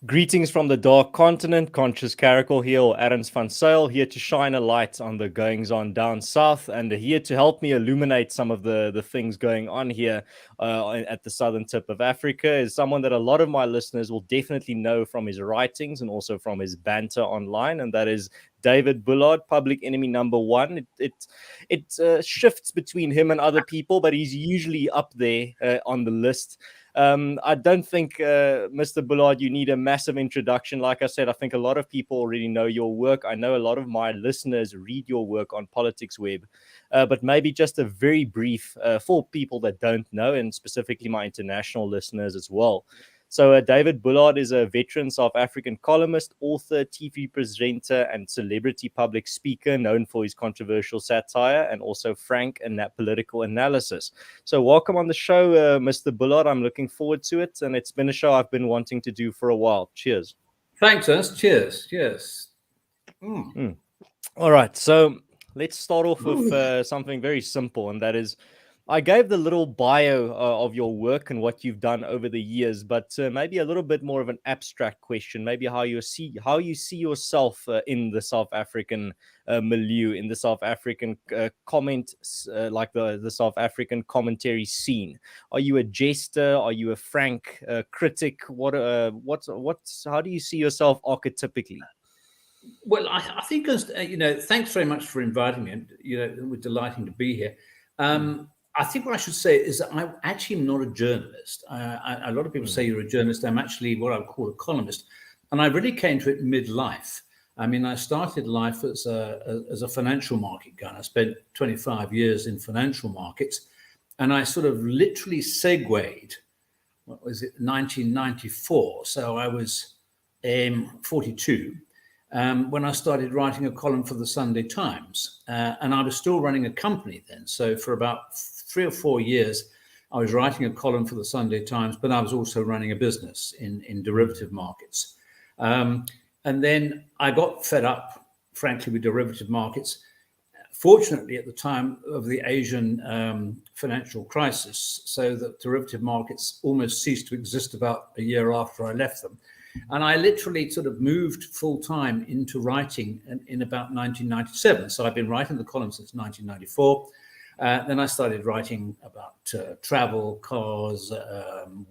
Greetings from the Dark Continent, Conscious Caracal here, or Adams Van Sale, here to shine a light on the goings-on down south, and here to help me illuminate some of the things going on here at the southern tip of Africa is someone that a lot of my listeners will definitely know from his writings and also from his banter online, and that is David Bullard, public enemy number one. It shifts between him and other people, but he's usually up there on the list. I don't think, Mr. Bullard, you need a massive introduction. Like I said, I think a lot of people already know your work. I know a lot of my listeners read your work on Politics Web, but maybe just a very brief for people that don't know, and specifically my international listeners as well. So David Bullard is a veteran South African columnist, author, TV presenter, and celebrity public speaker known for his controversial satire and also frank and political analysis. So welcome on the show, Mr. Bullard. I'm looking forward to it, and it's been a show I've been wanting to do for a while. Cheers. Thanks, Ernst. Cheers. Yes. All right, so let's start off with something very simple, and that is I gave the little bio of your work and what you've done over the years, but maybe a little bit more of an abstract question, maybe how you see yourself in the South African milieu, in the South African like the South African commentary scene. Are you a jester? Are you a frank critic? How do you see yourself archetypically? Well, I think, thanks very much for inviting me. And, we're delighted to be here. I think what I should say is that I actually am not a journalist. A lot of people say you're a journalist. I'm actually what I would call a columnist. And I really came to it midlife. I mean, I started life as a financial market guy. I spent 25 years in financial markets. And I sort of literally segued, 1994. So I was 42. When I started writing a column for the Sunday Times. And I was still running a company then. So for about 3 or 4 years, I was writing a column for the Sunday Times, but I was also running a business in derivative markets. And then I got fed up, frankly, with derivative markets. Fortunately, at the time of the Asian financial crisis, so that derivative markets almost ceased to exist about a year after I left them. And I literally sort of moved full time into writing in about 1997. So I've been writing the column since 1994. Then I started writing about travel, cars,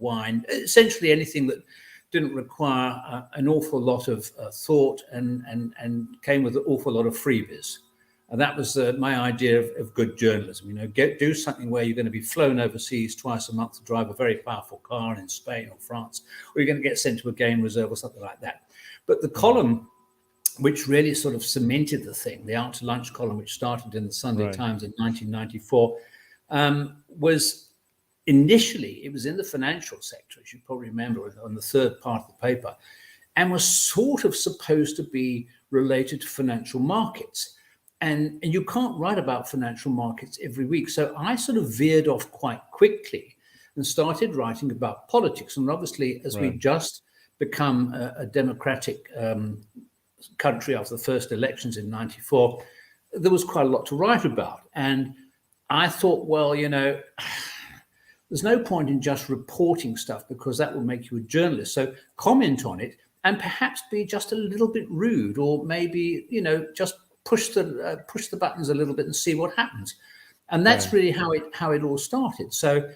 wine, essentially anything that didn't require an awful lot of thought and came with an awful lot of freebies. And that was my idea of good journalism. Do something where you're going to be flown overseas twice a month to drive a very powerful car in Spain or France, or you're going to get sent to a game reserve or something like that. But the column, which really sort of cemented the thing, the Out to Lunch column, which started in the Sunday Times in 1994, was initially, it was in the financial sector, as you probably remember, on the third part of the paper, and was sort of supposed to be related to financial markets. And you can't write about financial markets every week. So I sort of veered off quite quickly and started writing about politics. And obviously, as we just become a democratic country after the first elections in 94, there was quite a lot to write about. And I thought, well, there's no point in just reporting stuff because that will make you a journalist. So comment on it and perhaps be just a little bit rude, or maybe, just push the buttons a little bit and see what happens. And that's really how it all started. So,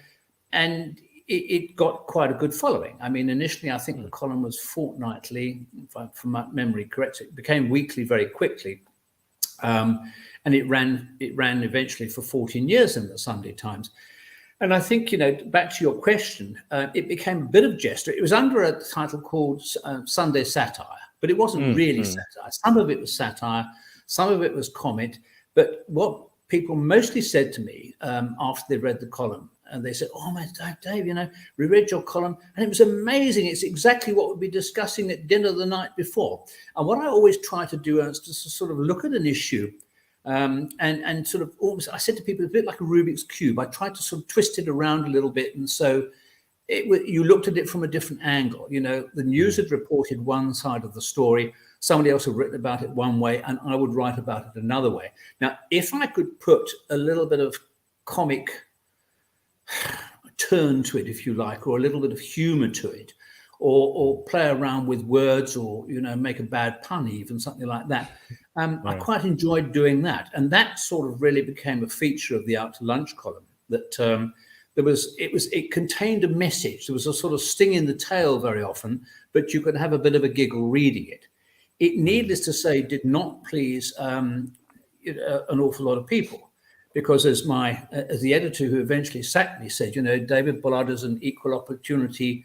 and it got quite a good following. I mean, initially, I think the column was fortnightly, if my memory correct. It became weekly very quickly. And it ran eventually for 14 years in the Sunday Times. And I think, back to your question, it became a bit of jester. It was under a title called Sunday Satire, but it wasn't really satire. Some of it was satire. Some of it was comment, but what people mostly said to me after they read the column, and they said, "Oh my Dave, we read your column and it was amazing. It's exactly what we'd be discussing at dinner the night before." And what I always try to do is to sort of look at an issue and sort of almost, I said to people, a bit like a Rubik's Cube. I tried to sort of twist it around a little bit, and so you looked at it from a different angle. The news had reported one side of the story. Somebody else had written about it one way, and I would write about it another way. Now, if I could put a little bit of comic turn to it, if you like, or a little bit of humor to it, or play around with words, or make a bad pun, even something like that. I quite enjoyed doing that, and that sort of really became a feature of the Out to Lunch column. That it contained a message. There was a sort of sting in the tail very often, but you could have a bit of a giggle reading it. It, needless to say, did not please an awful lot of people, because as the editor who eventually sacked me said, David Bullard is an equal opportunity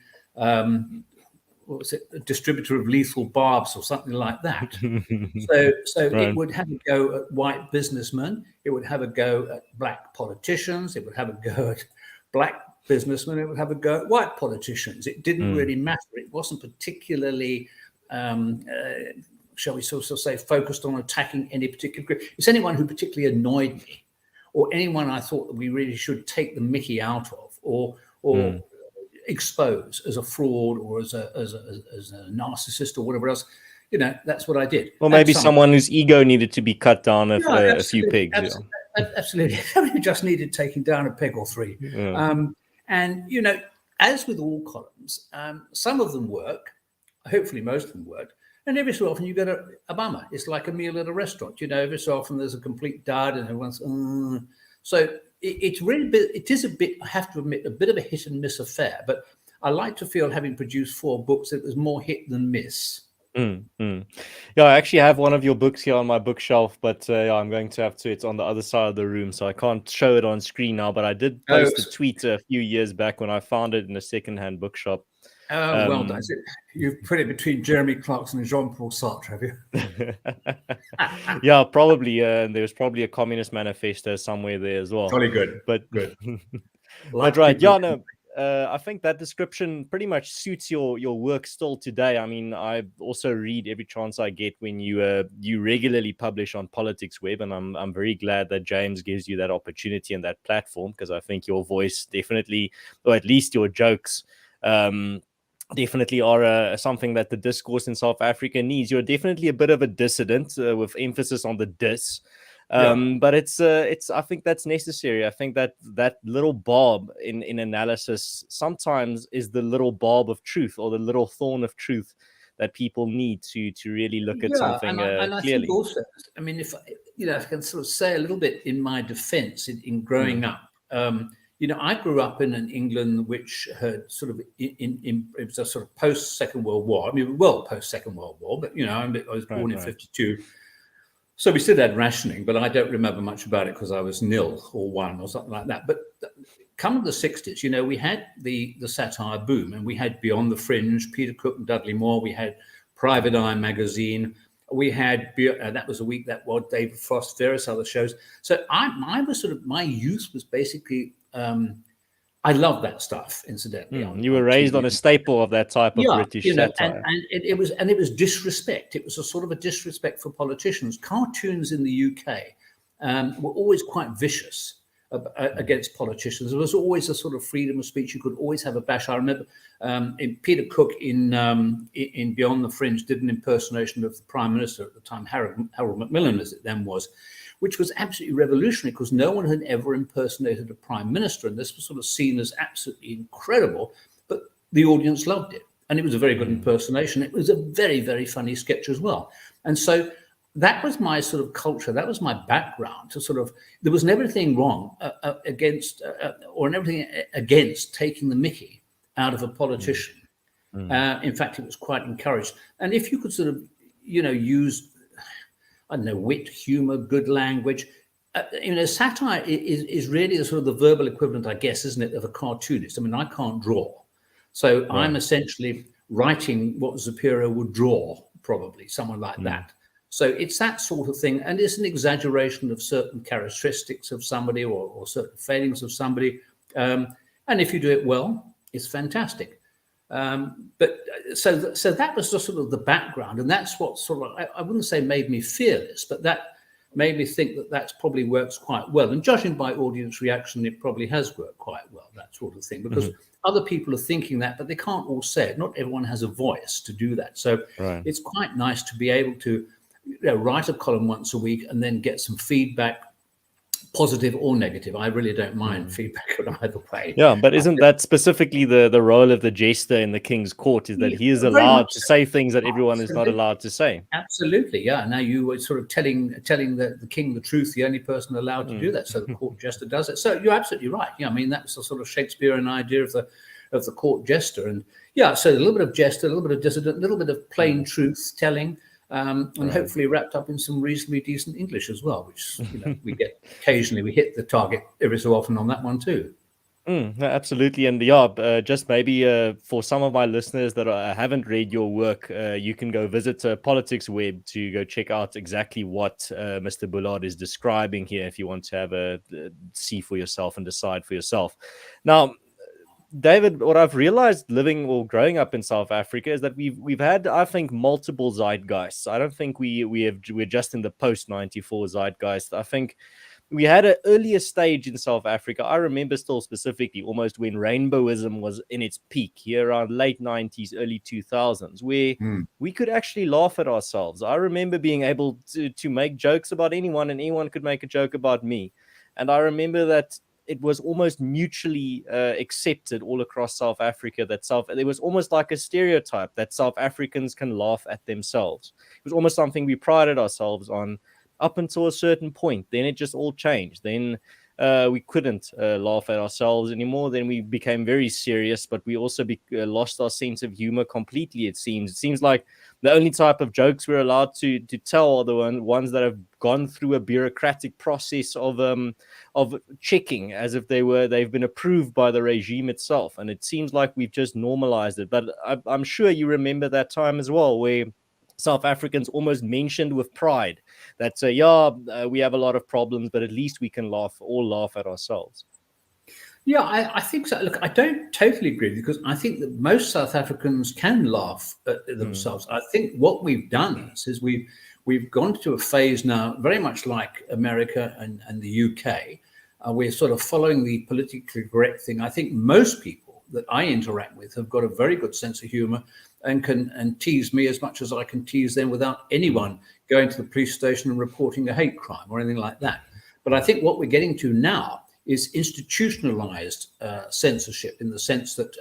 what was it, a distributor of lethal barbs or something like that. So Right. it would have a go at white businessmen, it would have a go at black politicians, it would have a go at black businessmen, it would have a go at white politicians. It didn't really matter. It wasn't particularly, shall we sort of say, focused on attacking any particular group. It's anyone who particularly annoyed me, or anyone I thought that we really should take the mickey out of, or expose as a fraud, or as a narcissist, or whatever else. That's what I did. Or maybe someone whose ego needed to be cut down a few pegs. Absolutely. Somebody just needed taking down a peg or three. And as with all columns, some of them work. Hopefully most of them work. And every so often you get a bummer. It's like a meal at a restaurant. Every so often there's a complete dud, and everyone's so it's really it is a bit, I have to admit, a bit of a hit and miss affair. But I like to feel, having produced 4 books, that it was more hit than miss. Yeah, I actually have one of your books here on my bookshelf, but I'm going to have to. It's on the other side of the room, so I can't show it on screen now. But I did post a tweet a few years back when I found it in a secondhand bookshop. Oh, well done. You've put it between Jeremy Clarkson and Jean-Paul Sartre, have you? Yeah, probably. There was probably a Communist Manifesto somewhere there as well. Jolly good. But good. But right, yeah, no. I think that description pretty much suits your work still today. I mean, I also read every chance I get when you regularly publish on Politics Web, and I'm very glad that James gives you that opportunity and that platform, because I think your voice definitely, or at least your jokes, definitely are something that the discourse in South Africa needs. You're definitely a bit of a dissident, with emphasis on the dis. But it's I think that's necessary. I think that little barb in analysis sometimes is the little barb of truth, or the little thorn of truth that people need to really look at something and I clearly. think also, I mean, if I can sort of say a little bit in my defense in growing up, I grew up in an England which had sort of it was a sort of post Second World War. I mean, well, post Second World War, but I was born in 52. So we still had rationing, but I don't remember much about it because I was 0 or 1 or something like that. But come the 60s, we had the satire boom, and we had Beyond the Fringe, Peter Cook and Dudley Moore. We had Private Eye magazine. We had that was a week that was David Frost, various other shows. So my youth was basically. I love that stuff, incidentally. You were raised on a staple of that type of British satire. And it was disrespect. It was a sort of a disrespect for politicians. Cartoons in the UK were always quite vicious against politicians. There was always a sort of freedom of speech. You could always have a bash. I remember Peter Cook in Beyond the Fringe did an impersonation of the Prime Minister at the time, Harold Macmillan, as it then was, which was absolutely revolutionary, because no one had ever impersonated a prime minister, and this was sort of seen as absolutely incredible, but the audience loved it, and it was a very good impersonation. It was a very, very funny sketch as well. And so that was my sort of culture, that was my background, to sort of, there was never anything wrong against taking the mickey out of a politician. In fact, it was quite encouraged. And if you could sort of, use, I don't know, wit, humor, good language. Satire is really the sort of the verbal equivalent, I guess, isn't it, of a cartoonist? I mean, I can't draw. So I'm essentially writing what Zapiro would draw, probably, someone like that. So it's that sort of thing. And it's an exaggeration of certain characteristics of somebody, or certain failings of somebody. And if you do it well, it's fantastic. But so that was just sort of the background, and that's what sort of, I wouldn't say made me fearless, but that made me think that probably works quite well. And judging by audience reaction, it probably has worked quite well, that sort of thing, because other people are thinking that, but they can't all say it. Not everyone has a voice to do that. So it's quite nice to be able to write a column once a week and then get some feedback, positive or negative. I really don't mind feedback on either way. Yeah, but isn't that specifically the role of the jester in the king's court, is that he is Very allowed much to so. say things that everyone is not Absolutely. allowed to say? Absolutely, yeah. Now you were sort of telling the king the truth, the only person allowed to do that. So the court jester does it. So you're absolutely right. Yeah, I mean that's the sort of Shakespearean idea of the court jester. And yeah, so a little bit of jester, a little bit of dissident, a little bit of plain truth telling, and hopefully wrapped up in some reasonably decent English as well, which we get occasionally. We hit the target every so often on that one too. No, absolutely. And yeah, just maybe for some of my listeners that haven't read your work, you can go visit Politics Web to go check out exactly what Mr. Bullard is describing here if you want to have a see for yourself and decide for yourself. Now, David, what I've realized living or growing up in South Africa is that we've had, I think, multiple zeitgeists. I don't think we're just in the post 94 zeitgeist. I think we had an earlier stage in South Africa. I remember still specifically almost when rainbowism was in its peak here around late 90s, early 2000s, where we could actually laugh at ourselves. I remember being able to make jokes about anyone and anyone could make a joke about me. And I remember that it was almost mutually accepted all across South Africa that there was almost like a stereotype that South Africans can laugh at themselves. It was almost something we prided ourselves on up until a certain point. Then it just all changed. Then we couldn't laugh at ourselves anymore. Then we became very serious, but we also lost our sense of humor completely. It seems like the only type of jokes we're allowed to tell are the ones that have gone through a bureaucratic process of checking, as if they've been approved by the regime itself. And it seems like we've just normalized it. But I'm sure you remember that time as well, where South Africans almost mentioned with pride that, we have a lot of problems, but at least we can laugh at ourselves. Yeah, I think so. Look, I don't totally agree because I think that most South Africans can laugh at themselves. I think what we've done is we've gone to a phase now, very much like America and the UK. We're sort of following the politically correct thing. I think most people that I interact with have got a very good sense of humor and can tease me as much as I can tease them without anyone going to the police station and reporting a hate crime or anything like that. But I think what we're getting to now is institutionalized censorship, in the sense that,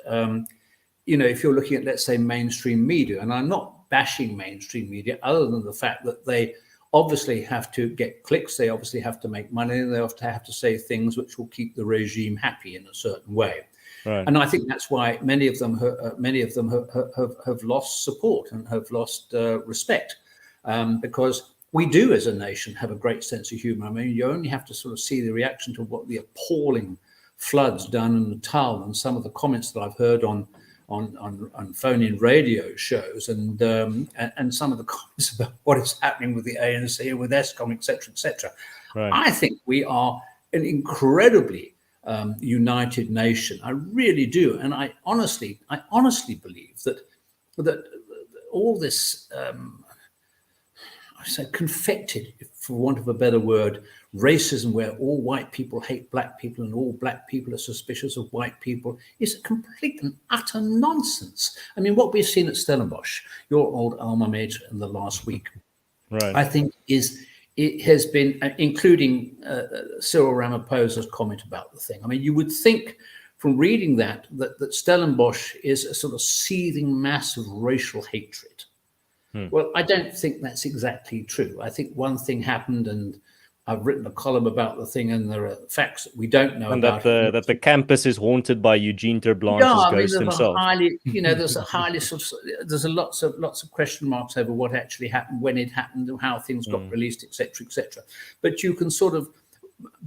if you're looking at, let's say, mainstream media, and I'm not bashing mainstream media other than the fact that they obviously have to get clicks, they obviously have to make money, and they have to say things which will keep the regime happy in a certain way. Right. And I think that's why many of them have lost support and have lost respect, because we do, as a nation, have a great sense of humor. I mean, you only have to sort of see the reaction to what the appalling floods done in Natal and some of the comments that I've heard on phone-in radio shows, and some of the comments about what is happening with the ANC and with Eskom, etc., etc. Right. I think we are an incredibly united nation. I really do, and I honestly believe that all this, I say, confected, for want of a better word, racism, where all white people hate black people and all black people are suspicious of white people, is complete and utter nonsense. I mean, what we've seen at Stellenbosch, your old alma mater, in the last week, right, I think it has been, including Cyril Ramaphosa's comment about the thing. I mean, you would think from reading that Stellenbosch is a sort of seething mass of racial hatred. Well, I don't think that's exactly true. I think one thing happened, and I've written a column about the thing, and there are facts that we don't know about. And that the campus is haunted by Eugene Terblanche's ghost himself. There's lots of question marks over what actually happened, when it happened, and how things got released, etc., etc. But you can sort of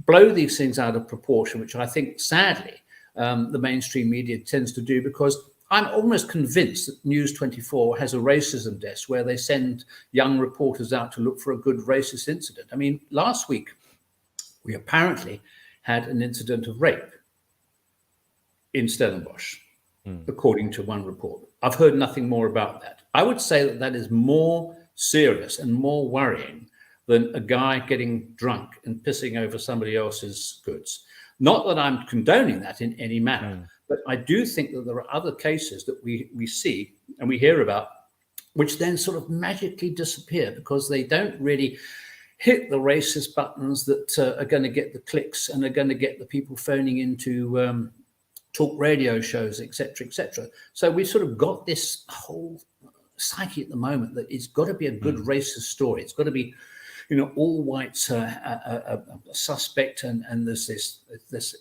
blow these things out of proportion, which I think, sadly, the mainstream media tends to do, because I'm almost convinced that News 24 has a racism desk where they send young reporters out to look for a good racist incident. I mean, last week, we apparently had an incident of rape in Stellenbosch, according to one report. I've heard nothing more about that. I would say that is more serious and more worrying than a guy getting drunk and pissing over somebody else's goods. Not that I'm condoning that in any manner. But I do think that there are other cases that we see and we hear about, which then sort of magically disappear because they don't really hit the racist buttons that are going to get the clicks and are going to get the people phoning into talk radio shows, etc., etc. So we've sort of got this whole psyche at the moment that it's got to be a good racist story. It's got to be, all whites a suspect, and there's this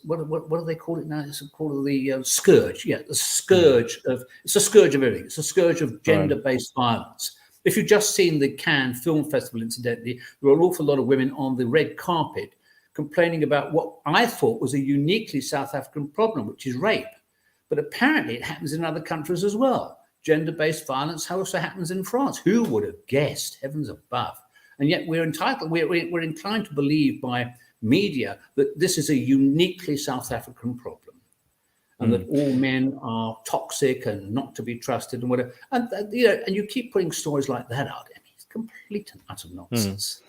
what do they call it now? It's called the scourge. Yeah, the scourge of it's a scourge of everything. It's a scourge of gender-based violence. If you've just seen the Cannes Film Festival, incidentally, there were an awful lot of women on the red carpet complaining about what I thought was a uniquely South African problem, which is rape. But apparently it happens in other countries as well. Gender-based violence also happens in France. Who would have guessed? Heavens above. And yet we're inclined to believe by media that this is a uniquely South African problem. And that all men are toxic and not to be trusted and whatever. And you keep putting stories like that out. I mean, it's complete and utter nonsense.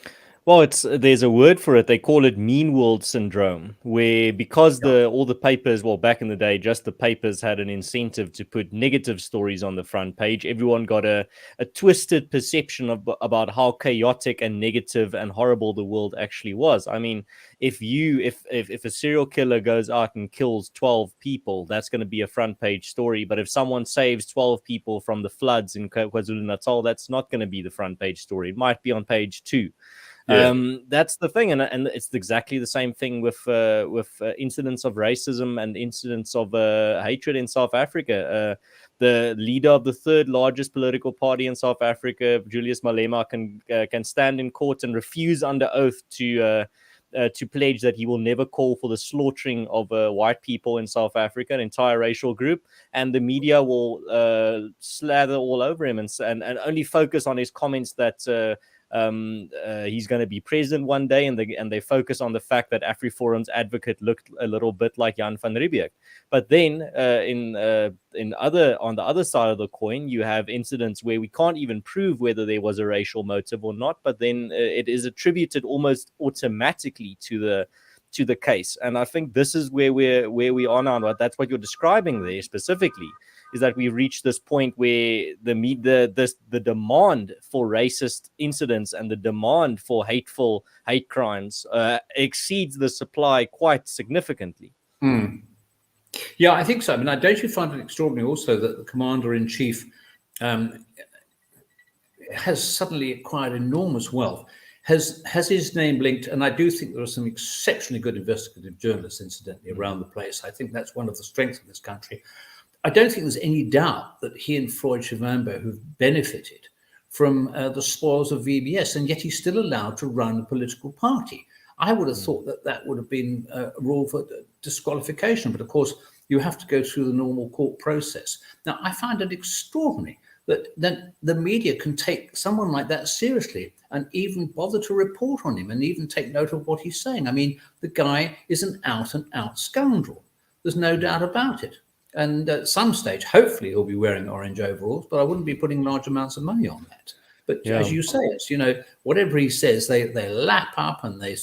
Well, there's a word for it. They call it mean world syndrome, where because all the papers, well, back in the day, just the papers had an incentive to put negative stories on the front page. Everyone got a twisted perception about how chaotic and negative and horrible the world actually was. I mean, if a serial killer goes out and kills 12 people, that's going to be a front page story. But if someone saves 12 people from the floods in KwaZulu-Natal, that's not going to be the front page story. It might be on page 2. Yeah. That's the thing, and it's exactly the same thing with incidents of racism and incidents of hatred in South Africa. The leader of the third largest political party in South Africa, Julius Malema, can stand in court and refuse under oath to pledge that he will never call for the slaughtering of white people in South Africa, an entire racial group, and the media will slather all over him and only focus on his comments that he's going to be president one day, and they focus on the fact that AfriForum's advocate looked a little bit like Jan van Riebeeck. But then on the other side of the coin, you have incidents where we can't even prove whether there was a racial motive or not, but then it is attributed almost automatically to the case. And I think this is where we are now. Right? That's what you're describing there specifically, is that we've reached this point where the demand for racist incidents and the demand for hate crimes exceeds the supply quite significantly. Yeah, I think so. I mean, don't you find it extraordinary also that the commander-in-chief has suddenly acquired enormous wealth, has his name linked, and I do think there are some exceptionally good investigative journalists, incidentally, around the place. I think that's one of the strengths of this country. I don't think there's any doubt that he and Floyd Shivambu have benefited from the spoils of VBS, and yet he's still allowed to run a political party. I would have thought that would have been a rule for disqualification, but of course you have to go through the normal court process. Now, I find it extraordinary that the media can take someone like that seriously and even bother to report on him and even take note of what he's saying. I mean, the guy is an out-and-out scoundrel. There's no doubt about it. And at some stage, hopefully, he'll be wearing orange overalls, but I wouldn't be putting large amounts of money on that. But as you say, it's, whatever he says, they lap up and they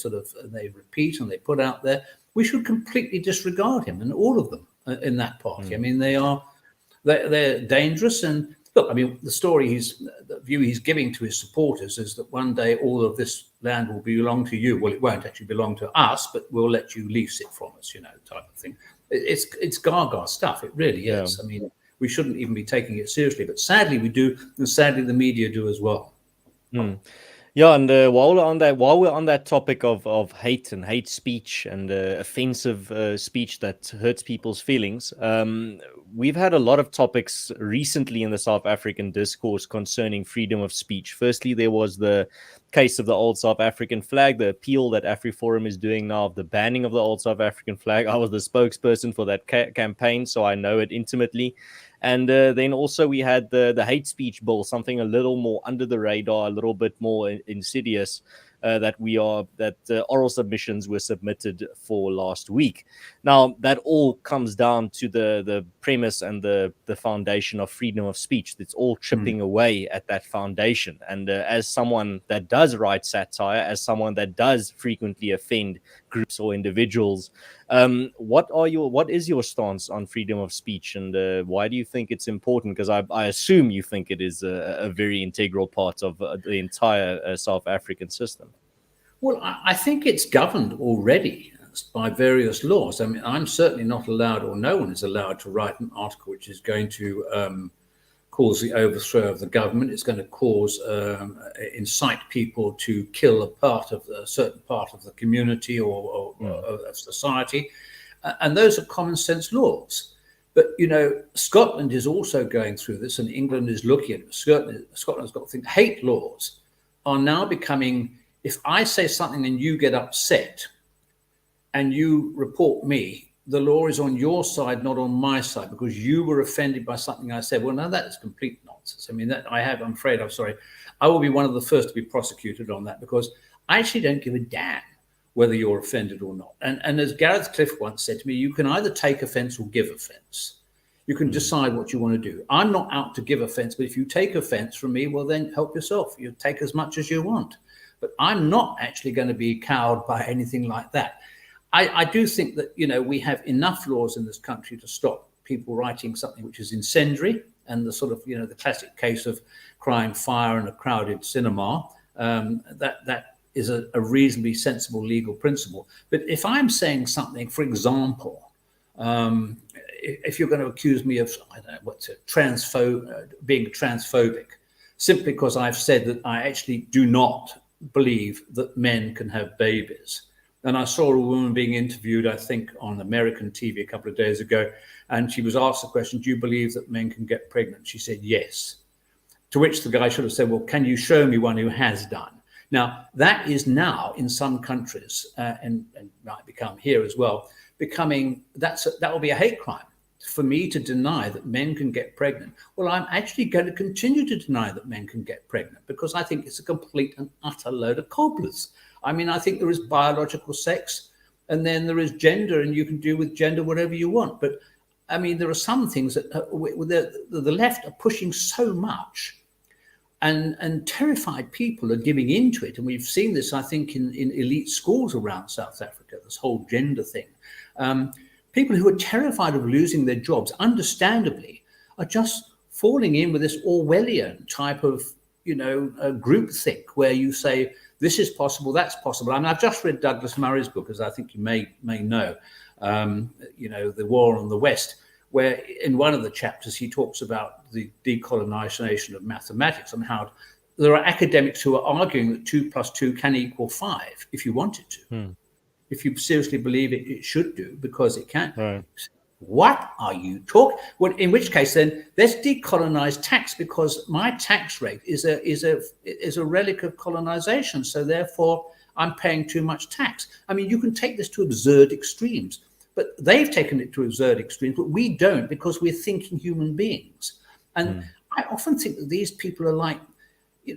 repeat and they put out there. We should completely disregard him and all of them in that party. I mean, they're dangerous. And look, I mean, the view he's giving to his supporters is that one day all of this land will belong to you. Well, it won't actually belong to us, but we'll let you lease it from us, type of thing. It's gaga stuff. It really is. I mean, we shouldn't even be taking it seriously, but sadly we do, and sadly the media do as well. Yeah, and while we're on that topic of hate and hate speech and offensive speech that hurts people's feelings, we've had a lot of topics recently in the South African discourse concerning freedom of speech. Firstly, there was the case of the old South African flag, the appeal that AfriForum is doing now of the banning of the old South African flag. I was the spokesperson for that campaign, so I know it intimately. And then also we had the hate speech bill, something a little more under the radar, a little bit more insidious, that oral submissions were submitted for last week. Now, that all comes down to the premise and the foundation of freedom of speech. It's all chipping away at that foundation. And as someone that does write satire, as someone that does frequently offend groups or individuals, what is your stance on freedom of speech, and why do you think it's important? Because I assume you think it is a very integral part of the entire South African system. Well, I think it's governed already by various laws. I mean, I'm certainly not allowed, or no one is allowed, to write an article which is going to cause the overthrow of the government. It's going to cause incite people to kill a certain part of the community or of society, and those are common sense laws. But Scotland is also going through this, and England is looking at it. Scotland's got to think. Hate laws are now becoming. If I say something and you get upset, and you report me, the law is on your side, not on my side, because you were offended by something I said. Well, now that is complete nonsense. I mean, I'm afraid, I'm sorry, I will be one of the first to be prosecuted on that, because I actually don't give a damn whether you're offended or not. And as Gareth Cliff once said to me, you can either take offense or give offense. You can decide what you want to do. I'm not out to give offense, but if you take offense from me, well, then help yourself. You take as much as you want. But I'm not actually going to be cowed by anything like that. I do think that, we have enough laws in this country to stop people writing something which is incendiary, and the sort of, the classic case of crying fire in a crowded cinema. That is a reasonably sensible legal principle. But if I'm saying something, for example, if you're going to accuse me of, I don't know, being transphobic, simply because I've said that I actually do not believe that men can have babies. And I saw a woman being interviewed, I think, on American TV a couple of days ago, and she was asked the question, do you believe that men can get pregnant? She said, yes. To which the guy should have said, well, can you show me one who has done? Now, that is now in some countries, and might become here as well, that will be a hate crime. For me to deny that men can get pregnant, well, I'm actually going to continue to deny that men can get pregnant, because I think it's a complete and utter load of cobblers. I mean, I think there is biological sex, and then there is gender, and you can do with gender whatever you want. But I mean, there are some things that the left are pushing so much, and terrified people are giving into it. And we've seen this, I think, in elite schools around South Africa, this whole gender thing. People who are terrified of losing their jobs, understandably, are just falling in with this Orwellian type of, groupthink, where you say, this is possible, that's possible. I mean, I've just read Douglas Murray's book, as I think you may know, The War on the West, where in one of the chapters he talks about the decolonization of mathematics and how there are academics who are arguing that 2 + 2 can equal 5 if you want it to. If you seriously believe it should do, because it can. Right. What are you talking? Well, in which case, then let's decolonize tax, because my tax rate is a relic of colonization. So therefore, I'm paying too much tax. I mean, you can take this to absurd extremes, but they've taken it to absurd extremes, but we don't, because we're thinking human beings. And I often think that these people are like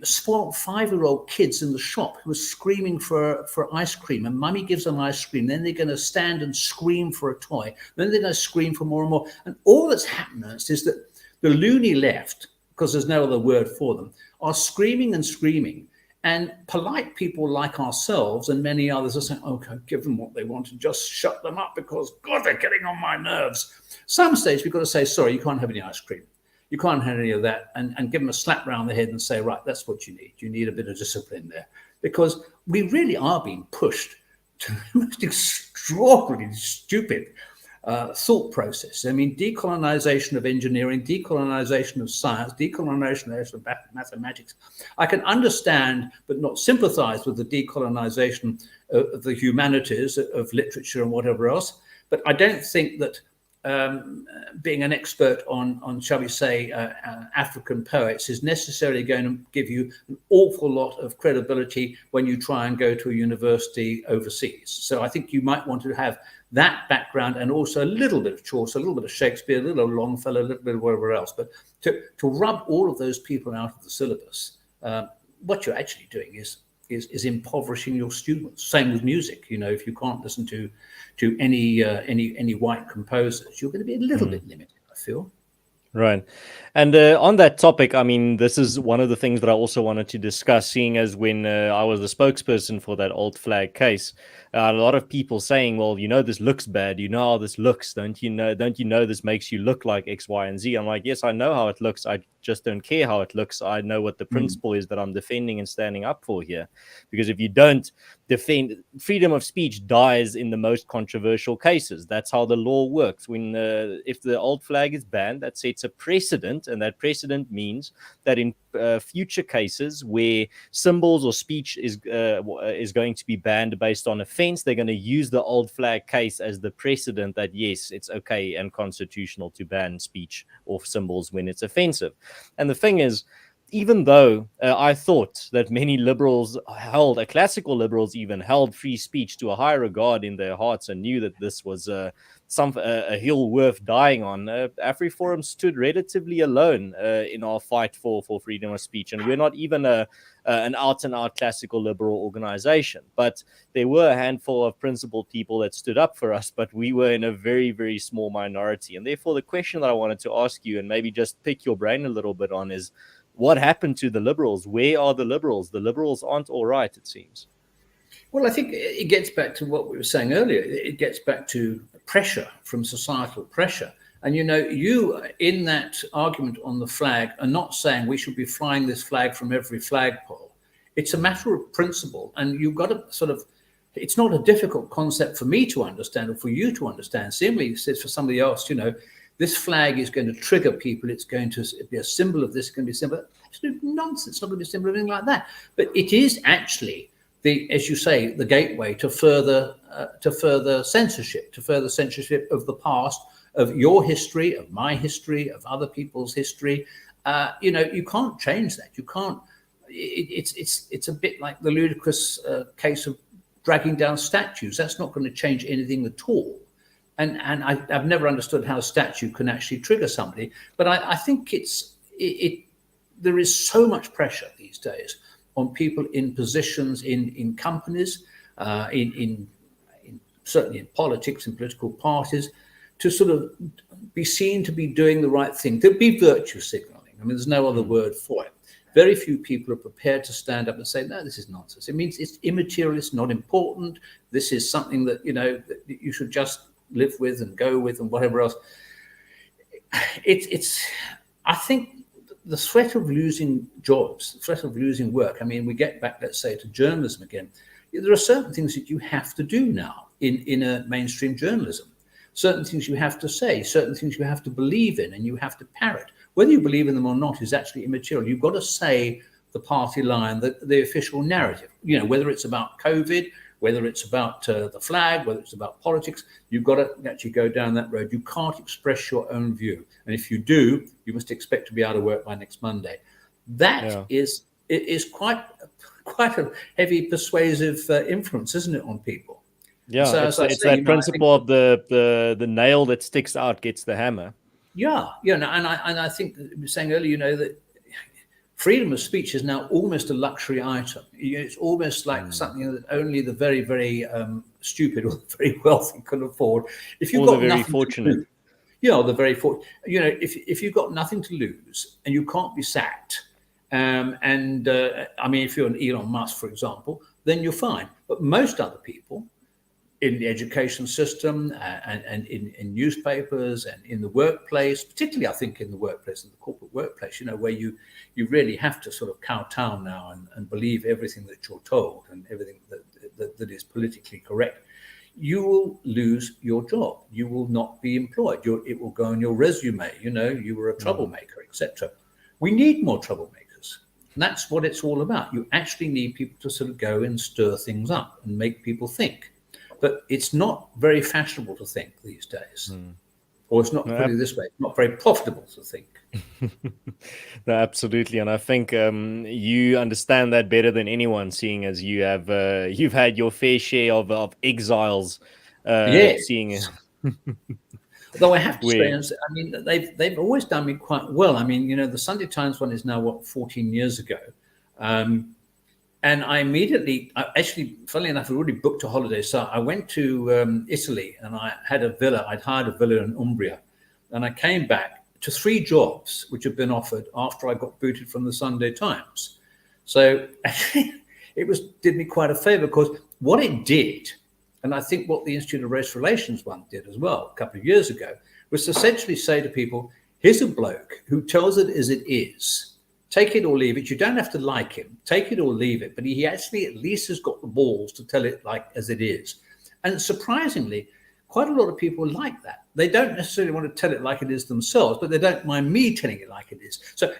spoiled 5-year-old kids in the shop who are screaming for ice cream, and mummy gives them ice cream. Then they're going to stand and scream for a toy. Then they're going to scream for more and more. And all that's happened is that the loony left, because there's no other word for them, are screaming and screaming. And polite people like ourselves and many others are saying, okay, give them what they want and just shut them up, because, God, they're getting on my nerves. Some stage we've got to say, sorry, you can't have any ice cream. You can't have any of that, and give them a slap round the head and say, right, that's what you need. You need a bit of discipline there, because we really are being pushed to the most extraordinarily stupid thought process. I mean, decolonization of engineering, decolonization of science, decolonization of mathematics. I can understand, but not sympathize with the decolonization of the humanities, of literature and whatever else. But I don't think that being an expert on shall we say, African poets is necessarily going to give you an awful lot of credibility when you try and go to a university overseas. So I think you might want to have that background, and also a little bit of Chaucer, a little bit of Shakespeare, a little of Longfellow, a little bit of whatever else. But to rub all of those people out of the syllabus, what you're actually doing is impoverishing your students. Same with music. If you can't listen to any white composers, you're going to be a little bit limited, I feel. Right. And on that topic, I mean, this is one of the things that I also wanted to discuss, seeing as when I was the spokesperson for that old flag case, a lot of people saying, well, this looks bad. You know how this looks. Don't you know this makes you look like X, Y, and Z? I'm like, yes, I know how it looks. I just don't care how it looks. I know what the Mm. principle is that I'm defending and standing up for here. Because if you don't defend, freedom of speech dies in the most controversial cases. That's how the law works. When if the old flag is banned, that sets a precedent, and that precedent means that in future cases where symbols or speech is going to be banned based on offense, they're going to use the old flag case as the precedent that yes, it's okay and constitutional to ban speech or symbols when it's offensive. And the thing is, even though I thought that many liberals classical liberals even held free speech to a high regard in their hearts and knew that this was a hill worth dying on, AfriForum stood relatively alone in our fight for freedom of speech. And we're not even an out and out classical liberal organization, but there were a handful of principled people that stood up for us, but we were in a very, very small minority. And therefore, the question that I wanted to ask you, and maybe just pick your brain a little bit on, is what happened to the liberals? Where are the liberals? The liberals aren't all right, it seems. Well, I think it gets back to what we were saying earlier. It gets back to pressure, from societal pressure. And you in that argument on the flag are not saying we should be flying this flag from every flagpole. It's a matter of principle, and you've got to sort of. It's not a difficult concept for me to understand or for you to understand. Simply, says for somebody else, this flag is going to trigger people. It's going to be a symbol of this. It's going to be a symbol. Absolute nonsense. It's not going to be a symbol of anything like that. But it is actually as you say, the gateway to further censorship, of the past, of your history, of my history, of other people's history. You can't change that. You can't. It's a bit like the ludicrous case of dragging down statues. That's not going to change anything at all. And I've never understood how a statue can actually trigger somebody. But I think there is so much pressure these days on people in positions in companies, in certainly in politics and political parties, to sort of be seen to be doing the right thing, to be virtue signaling. I mean, there's no other word for it. Very few people are prepared to stand up and say, no, this is nonsense. It means it's immaterial, it's not important. This is something that, that you should just live with and go with and whatever else. I think the threat of losing jobs, the threat of losing work. I mean, we get back, let's say, to journalism again. There are certain things that you have to do now in a mainstream journalism. Certain things you have to say, certain things you have to believe in, and you have to parrot. Whether you believe in them or not is actually immaterial. You've got to say the party line, the official narrative. Whether it's about COVID, whether it's about the flag, whether it's about politics, you've got to actually go down that road. You can't express your own view. And if you do, you must expect to be out of work by next Monday. That is quite a heavy persuasive influence, isn't it, on people? Yeah, so, it's that principle of the nail that sticks out gets the hammer. Yeah, and I think you were saying earlier, that freedom of speech is now almost a luxury item. It's almost like something that only the very, very stupid or the very wealthy can afford. If you've got nothing fortunate. To lose, the very fortunate. If you've got nothing to lose and you can't be sacked, I mean, if you're an Elon Musk, for example, then you're fine. But most other people in the education system and in newspapers and in the workplace, particularly I think in the workplace, in the corporate workplace, where you really have to sort of kowtow now and believe everything that you're told and everything that is politically correct, you will lose your job. You will not be employed. It will go on your resume, you were a troublemaker, etc. We need more troublemakers. And that's what it's all about. You actually need people to sort of go and stir things up and make people think. But it's not very fashionable to think these days. Or it's not, put it this way, it's not very profitable to think. No, absolutely. And I think you understand that better than anyone, seeing as you've had your fair share of exiles. Yes. Seeing Though I have to say, I mean, they've always done me quite well. I mean, the Sunday Times one is now, 14 years ago. And I immediately, actually, funnily enough, I already booked a holiday. So I went to Italy and I had a villa. I'd hired a villa in Umbria. And I came back to 3 jobs which have been offered after I got booted from the Sunday Times. So actually, did me quite a favor, because what it did, and I think what the Institute of Race Relations one did as well a couple of years ago, was to essentially say to people, here's a bloke who tells it as it is. Take it or leave it. You don't have to like him. Take it or leave it. But he actually at least has got the balls to tell it like as it is. And surprisingly, quite a lot of people like that. They don't necessarily want to tell it like it is themselves, but they don't mind me telling it like it is. So,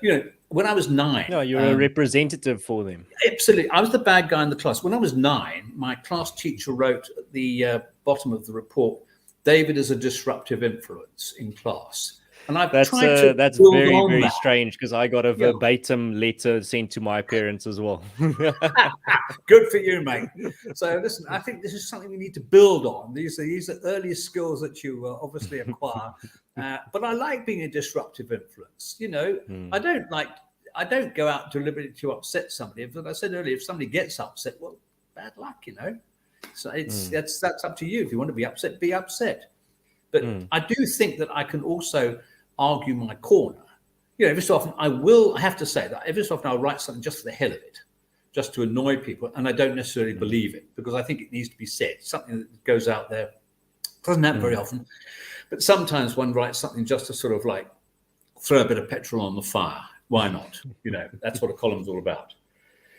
when I was 9... No, you're a representative for them. Absolutely. I was the bad guy in the class. When I was 9, my class teacher wrote at the bottom of the report, David is a disruptive influence in class. And that's very, very strange, because I got a verbatim letter sent to my parents as well. Good for you, mate. So listen, I think this is something we need to build on. These are early skills that you obviously acquire. But I like being a disruptive influence. I don't go out deliberately to upset somebody. But I said earlier, if somebody gets upset, well, bad luck, So that's up to you. If you want to be upset, be upset. But I do think that I can also argue my corner. Every so often I have to say that every so often I'll write something just for the hell of it, just to annoy people, and I don't necessarily believe it, because I think it needs to be said. Something that goes out there doesn't happen very often, but sometimes one writes something just to sort of like throw a bit of petrol on the fire. Why not? That's what a column's all about.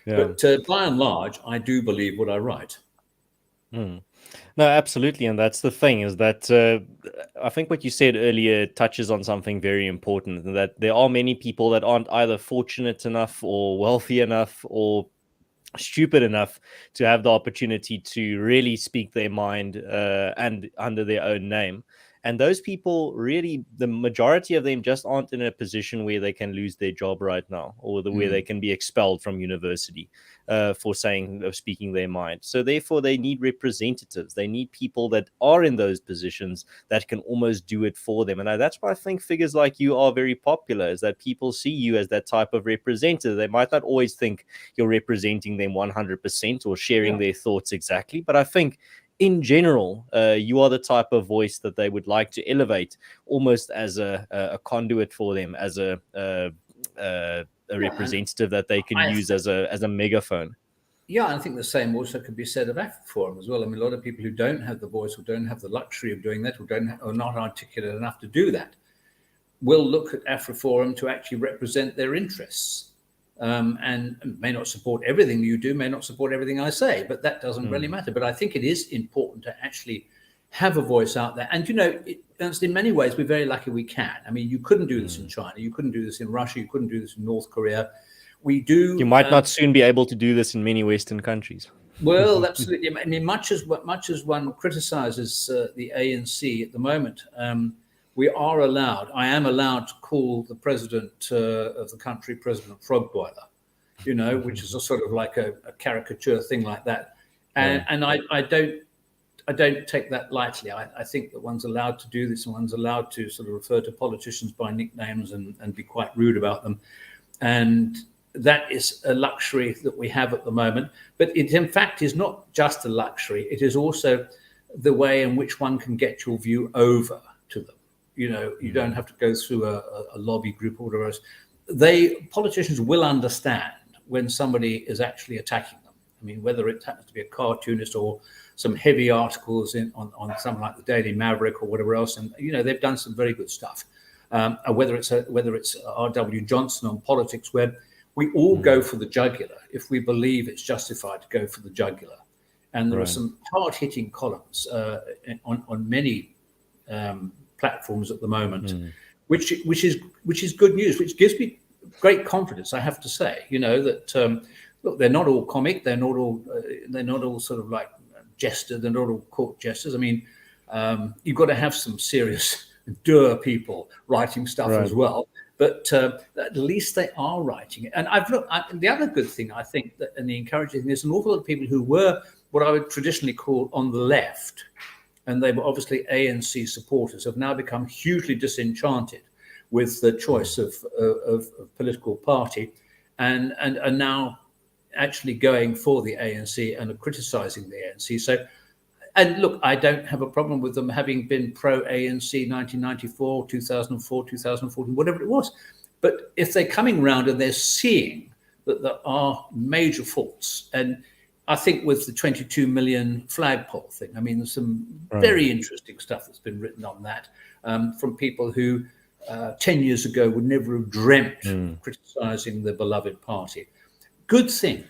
Yeah. But by and large, I do believe what I write. No, absolutely. And that's the thing, is that I think what you said earlier touches on something very important, that there are many people that aren't either fortunate enough or wealthy enough or stupid enough to have the opportunity to really speak their mind and under their own name. And those people, really, the majority of them just aren't in a position where they can lose their job right now, or where they can be expelled from university for speaking their mind. So therefore, they need representatives. They need people that are in those positions that can almost do it for them. And that's why I think figures like you are very popular, is that people see you as that type of representative. They might not always think you're representing them 100% or sharing their thoughts exactly, but I think in general, you are the type of voice that they would like to elevate, almost as a conduit for them, as a representative that they can use as a megaphone. Yeah, I think the same also could be said of AfriForum as well. I mean, a lot of people who don't have the voice, or don't have the luxury of doing that, or are not articulate enough to do that, will look at AfriForum to actually represent their interests. And may not support everything you do, may not support everything I say, but that doesn't really matter. But I think it is important to actually have a voice out there. And, in many ways, we're very lucky we can. I mean, you couldn't do this in China. You couldn't do this in Russia. You couldn't do this in North Korea. We do. You might not soon be able to do this in many Western countries. Well, absolutely. I mean, much as one criticizes the ANC at the moment, I am allowed to call the president of the country President Frogboiler, which is a sort of like a caricature thing like that. And I don't take that lightly. I think that one's allowed to do this, and one's allowed to sort of refer to politicians by nicknames and be quite rude about them. And that is a luxury that we have at the moment. But it, in fact, is not just a luxury. It is also the way in which one can get your view over to them. You don't have to go through a lobby group or whatever else. Politicians will understand when somebody is actually attacking them. I mean, whether it happens to be a cartoonist or some heavy articles on something like the Daily Maverick or whatever else, and they've done some very good stuff. Whether it's R.W. Johnson on Politics Web, we all go for the jugular if we believe it's justified to go for the jugular. And there are some hard-hitting columns on many platforms at the moment, which is good news, which gives me great confidence. I have to say, that look, they're not all comic, they're not all sort of like jester, they're not all court jesters. I mean, you've got to have some serious people writing stuff as well. But at least they are writing it. And the other good thing I think, and the encouraging thing, is an awful lot of people who were what I would traditionally call on the left, and they were obviously ANC supporters, have now become hugely disenchanted with the choice of political party, and are now actually going for the ANC and are criticizing the ANC. So And look, I don't have a problem with them having been pro-ANC 1994, 2004, 2014, whatever it was. But if they're coming round and they're seeing that there are major faults, and I think with the 22 million flagpole thing, I mean, there's some very interesting stuff that's been written on that from people who 10 years ago would never have dreamt of criticising the beloved party. Good thing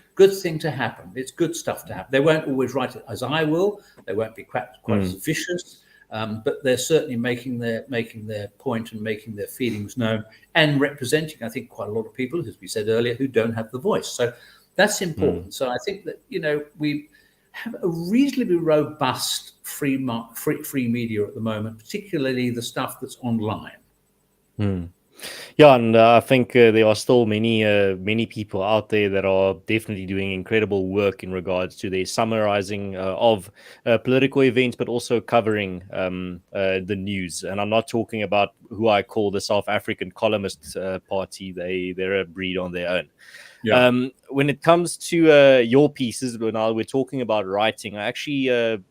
to happen. It's good stuff to happen. They won't always write it as I will. They won't be quite as vicious, but they're certainly making their point and making their feelings known and representing, I think, quite a lot of people, as we said earlier, who don't have the voice. So that's important. So I think that, you know, we have a reasonably robust free media at the moment, particularly the stuff that's online. Yeah, and I think there are still many people out there that are definitely doing incredible work in regards to their summarizing of political events, but also covering the news. And I'm not talking about who I call the South African columnist party. They're a breed on their own. Yeah. When it comes to your pieces, when we're talking about writing, I actually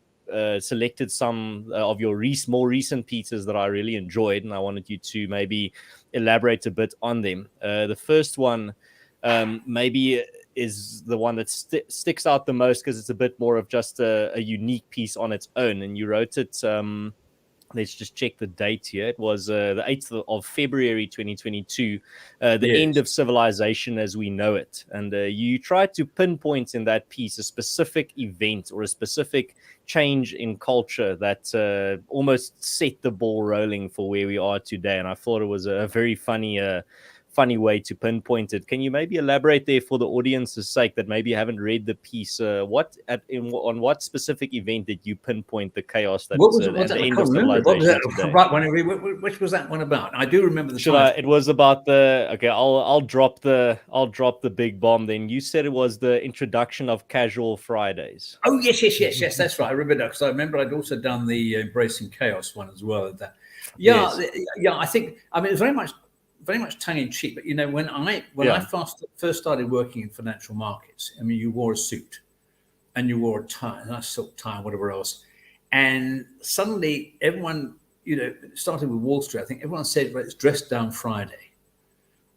selected some of your more recent pieces that I really enjoyed, and I wanted you to maybe elaborate a bit on them. The first one maybe is the one that sticks out the most because it's a bit more of just a unique piece on its own, and you wrote it. Let's just check the date here. It was the 8th of February 2022, the end of civilization as we know it. And you tried to pinpoint in that piece a specific event or a specific change in culture that almost set the ball rolling for where we are today. And I thought it was a very funny way to pinpoint it. Can you maybe elaborate there for the audience's sake that maybe haven't read the piece? On what specific event did you pinpoint the chaos that was at the end of civilization today? Which was that one about? I do remember the. It was about the. Okay, I'll drop the big bomb. Then you said it was the introduction of casual Fridays. Oh yes, that's right. I remember that because I remember I'd also done the embracing chaos one as well. Yeah, I think. I mean, it was very much tongue in cheek, but you know, when I first started working in financial markets, I mean, you wore a suit and you wore a tie, a nice silk tie, and whatever else, and suddenly everyone, you know, starting with Wall Street, I think everyone said, "Well, it's dressed down Friday,"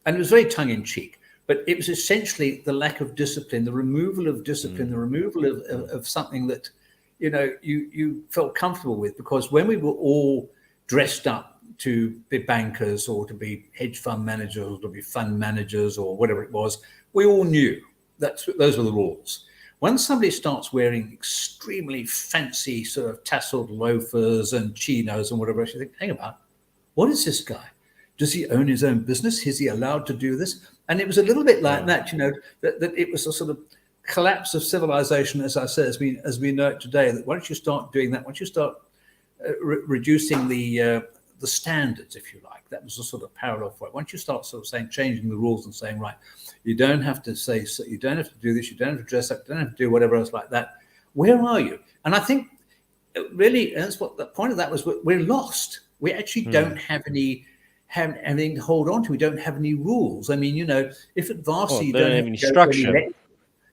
and it was very tongue in cheek, but it was essentially the lack of discipline, the removal of discipline, the removal of something that, you know, you felt comfortable with, because when we were all dressed up to be bankers or to be hedge fund managers or to be fund managers or whatever it was, we all knew those were the rules. Once somebody starts wearing extremely fancy sort of tasseled loafers and chinos and whatever else, you think, hang about, what is this guy? Does he own his own business? Is he allowed to do this? And it was a little bit like that, you know, that it was a sort of collapse of civilization, as I said, as we know it today, that once you start doing that, once you start reducing the standards, if you like, that was a sort of parallel for it. Once you start sort of saying, changing the rules and saying, right, you don't have to say, so you don't have to do this, you don't have to dress up, you don't have to do whatever else like that. Where are you? And I think really, that's what the point of that was. We're lost. We actually don't have anything to hold on to. We don't have any rules. I mean, you know, if at varsity you don't have any structure.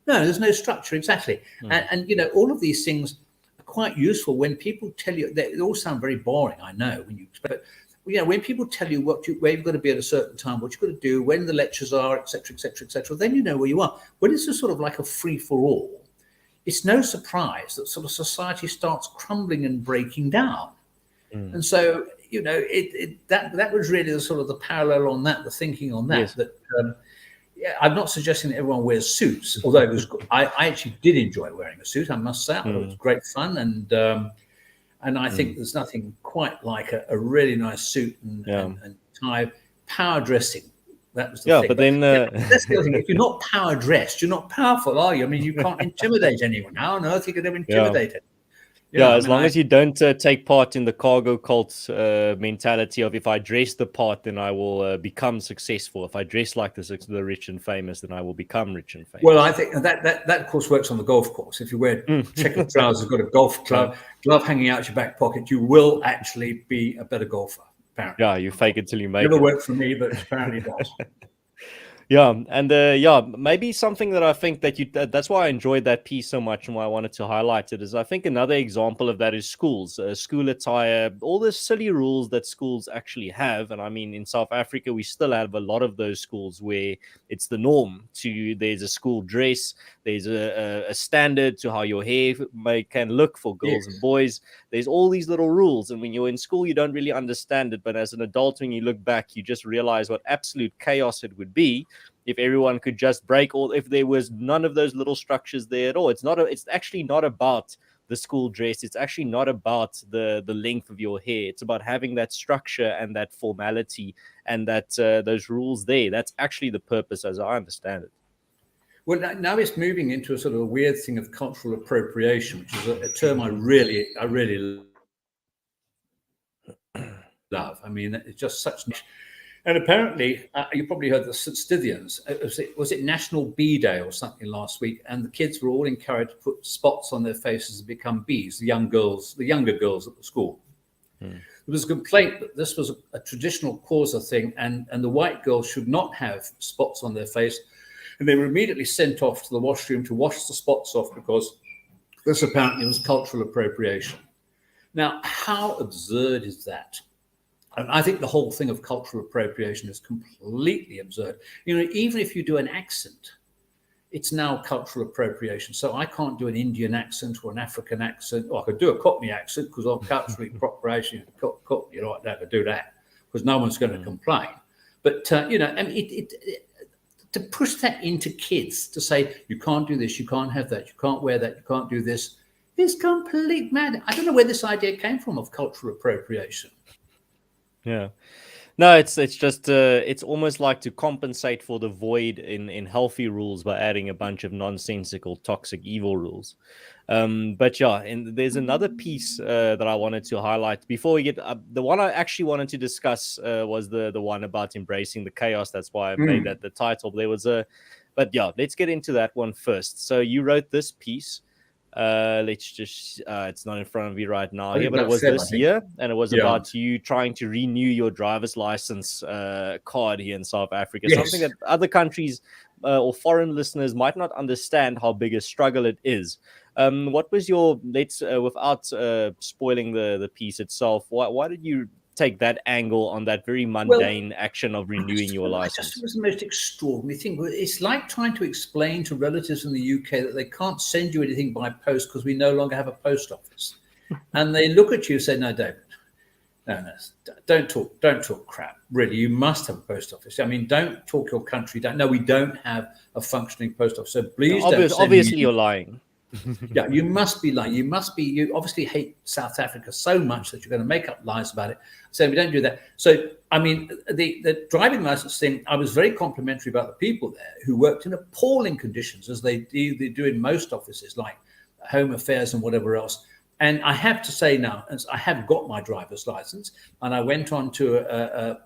No, there's no structure, exactly. And you know, all of these things quite useful when people tell you. They all sound very boring, I know, but you know, when people tell you where you've got to be at a certain time, what you've got to do, when the lectures are, etc., then you know where you are. When it's sort of like a free for all, it's no surprise that sort of society starts crumbling and breaking down. And so, you know, that was really the sort of the parallel on that, the thinking on that. Yes. That I'm not suggesting that everyone wears suits, although it was. I actually did enjoy wearing a suit, I must say. It was great fun, and I think there's nothing quite like a really nice suit and tie. Power dressing, that was the thing. But then that's the other thing. If you're not power dressed, you're not powerful, are you? I mean, you can't intimidate anyone. How on earth you could ever intimidate it? As long as you don't take part in the cargo cult mentality of, if I dress the part, then I will become successful. If I dress like the rich and famous, then I will become rich and famous. Well, I think that of course works on the golf course. If you wear checkered trousers, got a golf glove hanging out your back pocket, you will actually be a better golfer. Apparently. Yeah, you fake it till you make it. Never worked for me, but apparently it does. Yeah, and maybe something that I think that's why I enjoyed that piece so much and why I wanted to highlight it is I think another example of that is schools, school attire, all the silly rules that schools actually have. And I mean, in South Africa, we still have a lot of those schools where it's the norm there's a school dress, there's a standard to how your hair can look for girls and Yes. boys. There's all these little rules, and when you're in school, you don't really understand it. But as an adult, when you look back, you just realize what absolute chaos it would be if everyone could just break all, if there was none of those little structures there at all. It's actually not about the school dress. It's actually not about the length of your hair. It's about having that structure and that formality and that those rules there. That's actually the purpose, as I understand it. Well, now it's moving into a sort of a weird thing of cultural appropriation, which is a term I really love. I mean, it's just such. And apparently, you probably heard the Scythians. Was it National Bee Day or something last week? And the kids were all encouraged to put spots on their faces and become bees. The younger girls at the school. There was a complaint that this was a traditional Xhosa thing, and the white girls should not have spots on their face. And they were immediately sent off to the washroom to wash the spots off because this apparently was cultural appropriation. Now, how absurd is that? And I think the whole thing of cultural appropriation is completely absurd. You know, even if you do an accent, it's now cultural appropriation. So I can't do an Indian accent or an African accent, or I could do a Cockney accent because I'm culturally appropriation. Cockney like that, I could do that because no one's going to complain. But you know, I mean, to push that into kids to say you can't do this, you can't have that, you can't wear that, you can't do this, is complete mad. I don't know where this idea came from of cultural appropriation. Yeah. No, it's just it's almost like to compensate for the void in healthy rules by adding a bunch of nonsensical, toxic, evil rules. But yeah, and there's another piece that I wanted to highlight before we get the one I actually wanted to discuss was the one about embracing the chaos. That's why I made that the title. But yeah, let's get into that one first. So you wrote this piece. Let's just it's not in front of you right now here, but it was this year, and it was about you trying to renew your driver's license card here in South Africa. Yes. Something that other countries or foreign listeners might not understand how big a struggle it is. What was your without spoiling the piece itself, why did you take that angle on that very mundane action of renewing your license? It was the most extraordinary thing. It's like trying to explain to relatives in the UK that they can't send you anything by post because we no longer have a post office. And they look at you and say, no, David, no, don't talk crap. Really, you must have a post office. I mean, don't talk your country down. No, we don't have a functioning post office. So please don't. Obviously, you're lying. Yeah, you must be lying. You obviously hate South Africa so much that you're going to make up lies about it. So we don't do that. So, I mean, the driving license thing, I was very complimentary about the people there who worked in appalling conditions, as they do in most offices, like Home Affairs and whatever else. And I have to say now, I have got my driver's license, and I went on to a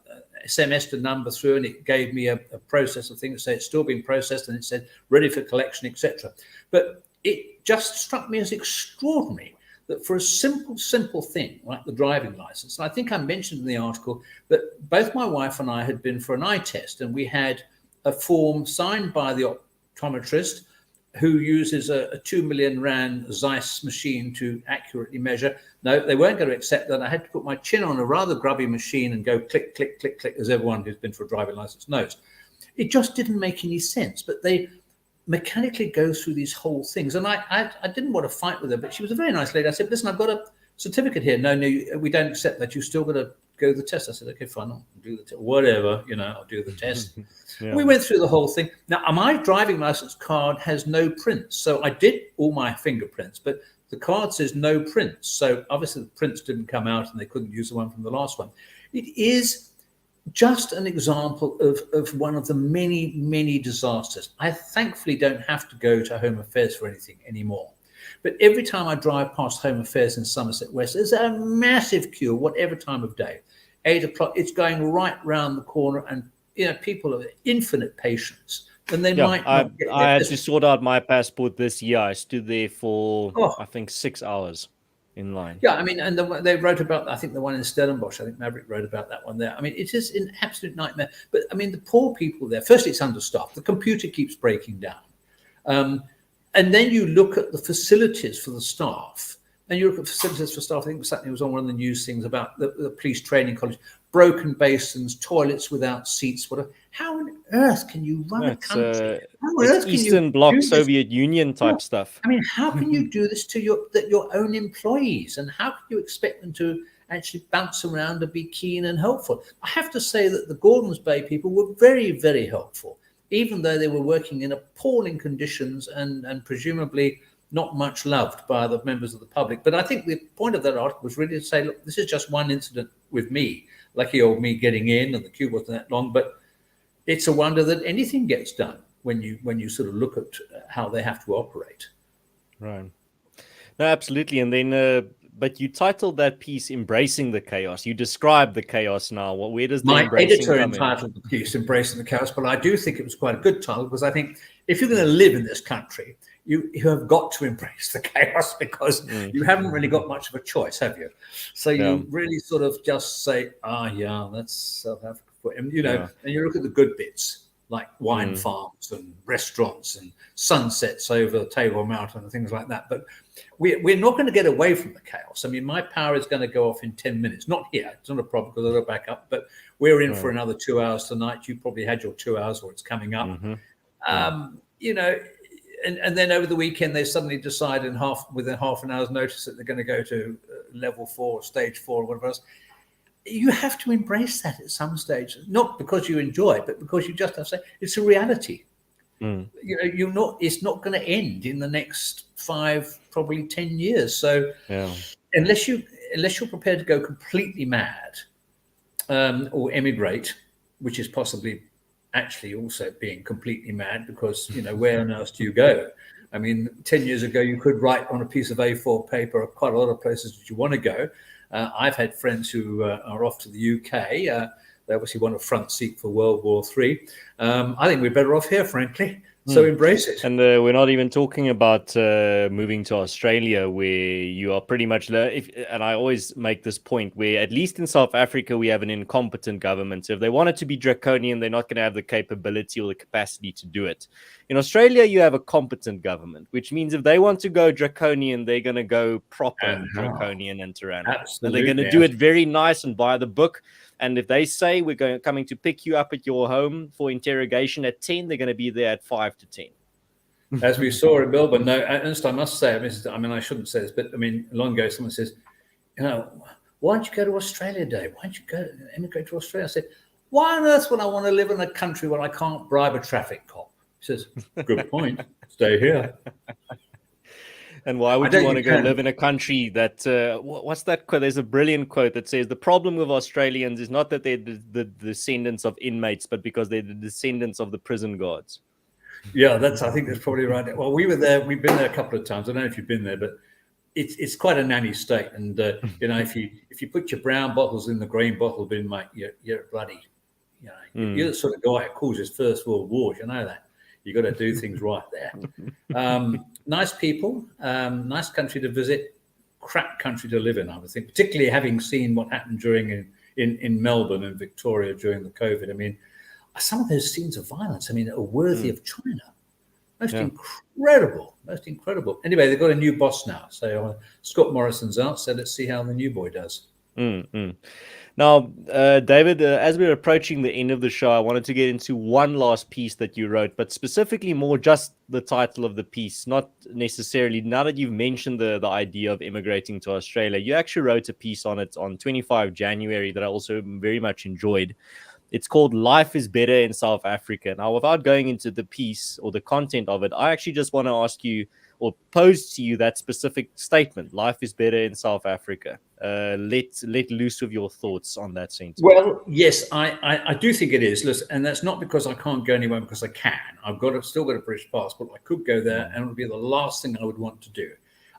semester number through, and it gave me a process of things that said it's still being processed, and it said ready for collection, etc. But it just struck me as extraordinary that for a simple thing like the driving license, and I think I mentioned in the article that both my wife and I had been for an eye test, and we had a form signed by the optometrist who uses a 2 million rand Zeiss machine to accurately measure. No, they weren't going to accept that. I had to put my chin on a rather grubby machine and go click, click, click, click, as everyone who's been for a driving license knows. It just didn't make any sense, but they mechanically go through these whole things. And I didn't want to fight with her, but she was a very nice lady. I said, listen, I've got a certificate here. No, we don't accept that. You still got to go the test. I said, okay, fine, I'll do the test. Whatever, I'll do the test. Yeah. We went through the whole thing. Now, my driving license card has no prints. So I did all my fingerprints, but the card says no prints. So obviously the prints didn't come out and they couldn't use the one from the last one. It is just an example of one of the many, many disasters. I thankfully don't have to go to Home Affairs for anything anymore. But every time I drive past Home Affairs in Somerset West, there's a massive queue, whatever time of day. 8 o'clock, it's going right round the corner, and people have infinite patience. And they might not I had to sort out my passport this year. I stood there for I think 6 hours. in line. Yeah, I mean, and they wrote about, I think the one in Stellenbosch, I think Maverick wrote about that one there. I mean, it is an absolute nightmare. But I mean, the poor people there, firstly, it's understaffed. The computer keeps breaking down. And then you look at the facilities for the staff, and you look at facilities for staff. I think something was on one of the news things about the police training college, broken basins, toilets without seats, whatever. How on earth can you run a country? How on earth can Eastern you Bloc Soviet Union type stuff. I mean, how can you do this to your own employees? And how can you expect them to actually bounce around and be keen and helpful? I have to say that the Gordons Bay people were very, very helpful, even though they were working in appalling conditions and presumably not much loved by the members of the public. But I think the point of that article was really to say, look, this is just one incident with me, lucky old me getting in, and the queue wasn't that long. But it's a wonder that anything gets done when you sort of look at how they have to operate. Right. No, absolutely. And then, but you titled that piece "Embracing the Chaos." You describe the chaos now. Where does the My embracing editor come in? entitled the piece "Embracing the Chaos," but I do think it was quite a good title, because I think if you're going to live in this country, you have got to embrace the chaos, because you haven't really got much of a choice, have you? So you really sort of just say, yeah, that's South Africa. And, and you look at the good bits, like wine farms and restaurants and sunsets over Table Mountain and things like that. But we're not going to get away from the chaos. I mean, my power is going to go off in 10 minutes. Not here. It's not a problem because I'll go back up. But we're in for another 2 hours tonight. You probably had your 2 hours, or it's coming up. And then over the weekend, they suddenly decide within half an hour's notice that they're going to go to level 4, stage 4, or whatever else. You have to embrace that at some stage, not because you enjoy it, but because you just have to say it's a reality. It's not going to end in the next 5, probably 10 years. So unless you're prepared to go completely mad or emigrate, which is possibly actually also being completely mad, because where on earth do you go? I mean, 10 years ago you could write on a piece of A4 paper quite a lot of places that you want to go. I've had friends who are off to the UK. They obviously want a front seat for World War III. I think we're better off here, frankly. So embrace it. And we're not even talking about moving to Australia, where you are pretty much and I always make this point, where at least in South Africa, we have an incompetent government. So if they want it to be draconian, they're not going to have the capability or the capacity to do it. In Australia, you have a competent government, which means if they want to go draconian, they're going to go proper draconian and tyrannical. And they're going to do it very nice and by the book. And if they say we're coming to pick you up at your home for interrogation at 10, they're going to be there at 5 to 10. As we saw in Melbourne. No, Ernst, I must say, I shouldn't say this, but I mean, long ago, someone says, why don't you go to Australia, Dave? Why don't you go emigrate to Australia? I said, why on earth would I want to live in a country where I can't bribe a traffic cop? He says, good point. Stay here. And why would you want to go live in a country that, what's that quote? There's a brilliant quote that says, the problem with Australians is not that they're the descendants of inmates, but because they're the descendants of the prison guards. Yeah, I think that's probably right. Well, we were there. We've been there a couple of times. I don't know if you've been there, but it's quite a nanny state. And, if you put your brown bottles in the green bottle bin, mate, you're bloody, you're the sort of guy who causes First World War. You know that. You got to do things right there. Nice people, nice country to visit, crap country to live in, I would think, particularly having seen what happened in Melbourne and Victoria during the COVID. I mean, some of those scenes of violence, are worthy of China. Most incredible. Anyway, they've got a new boss now. So Scott Morrison's out. So let's see how the new boy does. Now, David, as we're approaching the end of the show, I wanted to get into one last piece that you wrote, but specifically more just the title of the piece, not necessarily, now that you've mentioned the idea of immigrating to Australia, you actually wrote a piece on it on 25 January that I also very much enjoyed. It's called Life is Better in South Africa. Now, without going into the piece or the content of it, I actually just want to ask you or pose to you that specific statement, life is better in South Africa. Let loose with your thoughts on that sentence. Well, yes, I do think it is. Listen, and that's not because I can't go anywhere, because I can. Still got a British passport. I could go there, and it would be the last thing I would want to do.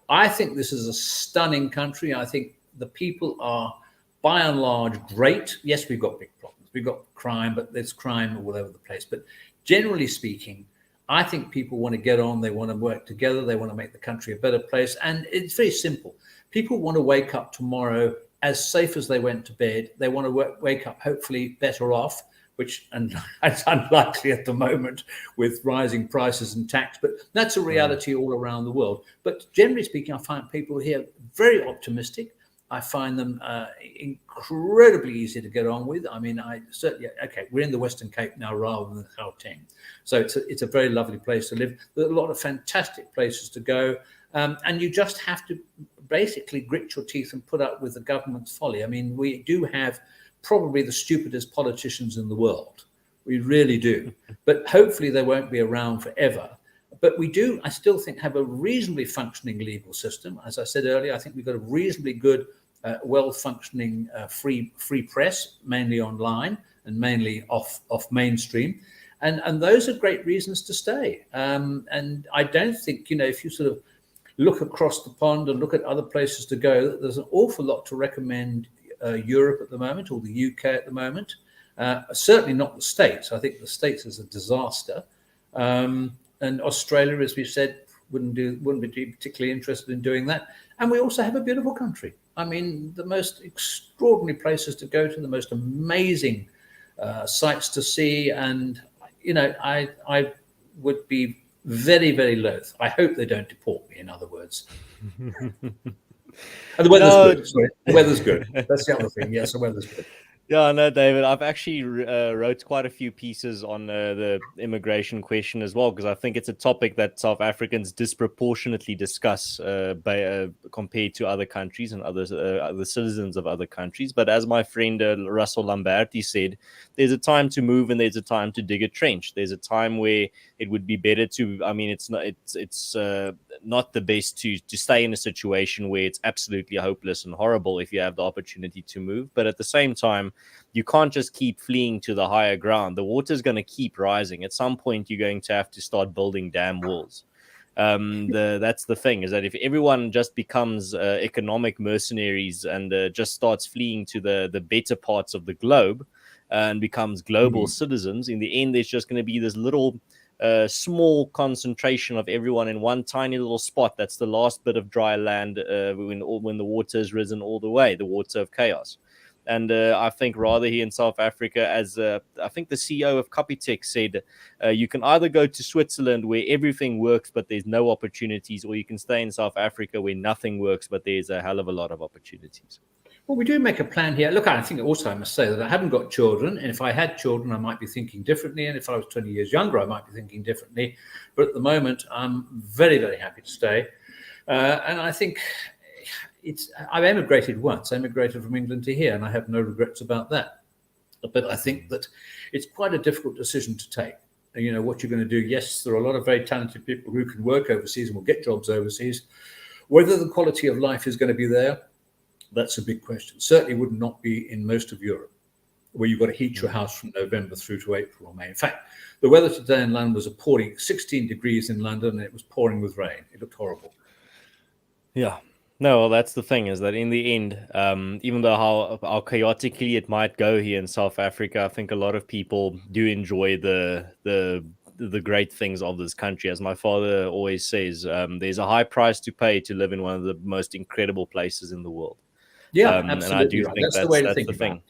I think this is a stunning country. I think the people are, by and large, great. Yes, we've got big problems. We've got crime, but there's crime all over the place. But generally speaking, I think people want to get on, they want to work together, they want to make the country a better place. And it's very simple. People want to wake up tomorrow as safe as they went to bed. They want to wake up hopefully better off, which, and it's unlikely at the moment with rising prices and tax, but that's a reality all around the world. But generally speaking, I find people here very optimistic. I find them incredibly easy to get on with. I mean, we're in the Western Cape now rather than Gauteng. So it's a very lovely place to live. There's a lot of fantastic places to go. And you just have to basically grit your teeth and put up with the government's folly. I mean, we do have probably the stupidest politicians in the world. We really do. But hopefully they won't be around forever. But we do, I still think, have a reasonably functioning legal system. As I said earlier, I think we've got a reasonably good, well-functioning free press, mainly online and mainly off mainstream. And those are great reasons to stay. And I don't think, if you sort of look across the pond and look at other places to go, there's an awful lot to recommend Europe at the moment, or the UK at the moment. Certainly not the States. I think the States is a disaster. And Australia, as we've said, wouldn't be particularly interested in doing that. And we also have a beautiful country. I mean, the most extraordinary places to go to, the most amazing sights to see. And, I would be very, very loath. I hope they don't deport me, in other words. And the weather's good. Sorry. The weather's good. That's the other thing. Yes, the weather's good. Yeah, no, David, I've actually wrote quite a few pieces on the immigration question as well, because I think it's a topic that South Africans disproportionately discuss compared to other countries and other citizens of other countries. But as my friend Russell Lamberti said, there's a time to move and there's a time to dig a trench. There's a time where it would be better to, I mean, it's not the best to stay in a situation where it's absolutely hopeless and horrible if you have the opportunity to move. But at the same time, you can't just keep fleeing to the higher ground. The water's going to keep rising. At some point, you're going to have to start building dam walls. That's the thing, is that if everyone just becomes economic mercenaries and just starts fleeing to the better parts of the globe and becomes global citizens, in the end, there's just going to be this little small concentration of everyone in one tiny little spot. That's the last bit of dry land when the water has risen all the way, the water of chaos. And I think rather here in South Africa, as I think the CEO of Capitec said, you can either go to Switzerland where everything works but there's no opportunities, or you can stay in South Africa where nothing works but there's a hell of a lot of opportunities. Well, we do make a plan here. Look, I think also I must say that I haven't got children. And if I had children, I might be thinking differently. And if I was 20 years younger, I might be thinking differently. But at the moment, I'm very, very happy to stay. And I think I've emigrated once. I emigrated from England to here, and I have no regrets about that. But I think that it's quite a difficult decision to take. What you're going to do. Yes, there are a lot of very talented people who can work overseas and will get jobs overseas. Whether the quality of life is going to be there, that's a big question. Certainly would not be in most of Europe, where you've got to heat your house from November through to April or May. In fact, the weather today in London was appalling. 16 degrees in London, and it was pouring with rain. It looked horrible. Yeah. No, well, that's the thing, is that in the end, even though how chaotically it might go here in South Africa, I think a lot of people do enjoy the great things of this country. As my father always says, there's a high price to pay to live in one of the most incredible places in the world. Yeah, absolutely. And I do think that's the way to think about it.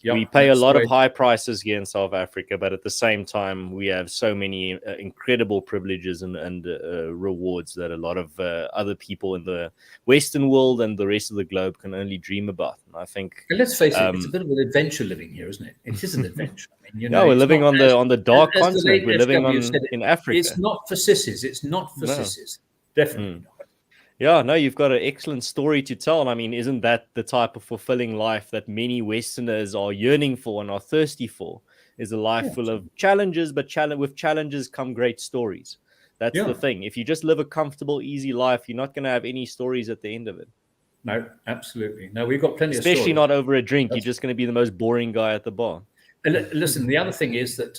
Yep, we pay a lot of high prices here in South Africa, but at the same time, we have so many incredible privileges and rewards that a lot of other people in the Western world and the rest of the globe can only dream about. And I think, and let's face it, it's a bit of an adventure living here, isn't it? It is an adventure. I mean, we're living on the dark continent. We're living in Africa. It's not for sissies. It's not for sissies. Definitely not. Yeah, no, you've got an excellent story to tell. And I mean, isn't that the type of fulfilling life that many Westerners are yearning for and are thirsty for? Is a life full of challenges, but with challenges come great stories. That's the thing. If you just live a comfortable, easy life, you're not going to have any stories at the end of it. No, absolutely. No, we've got plenty of stories. Especially not over a drink. You're just going to be the most boring guy at the bar. Listen, the other thing is that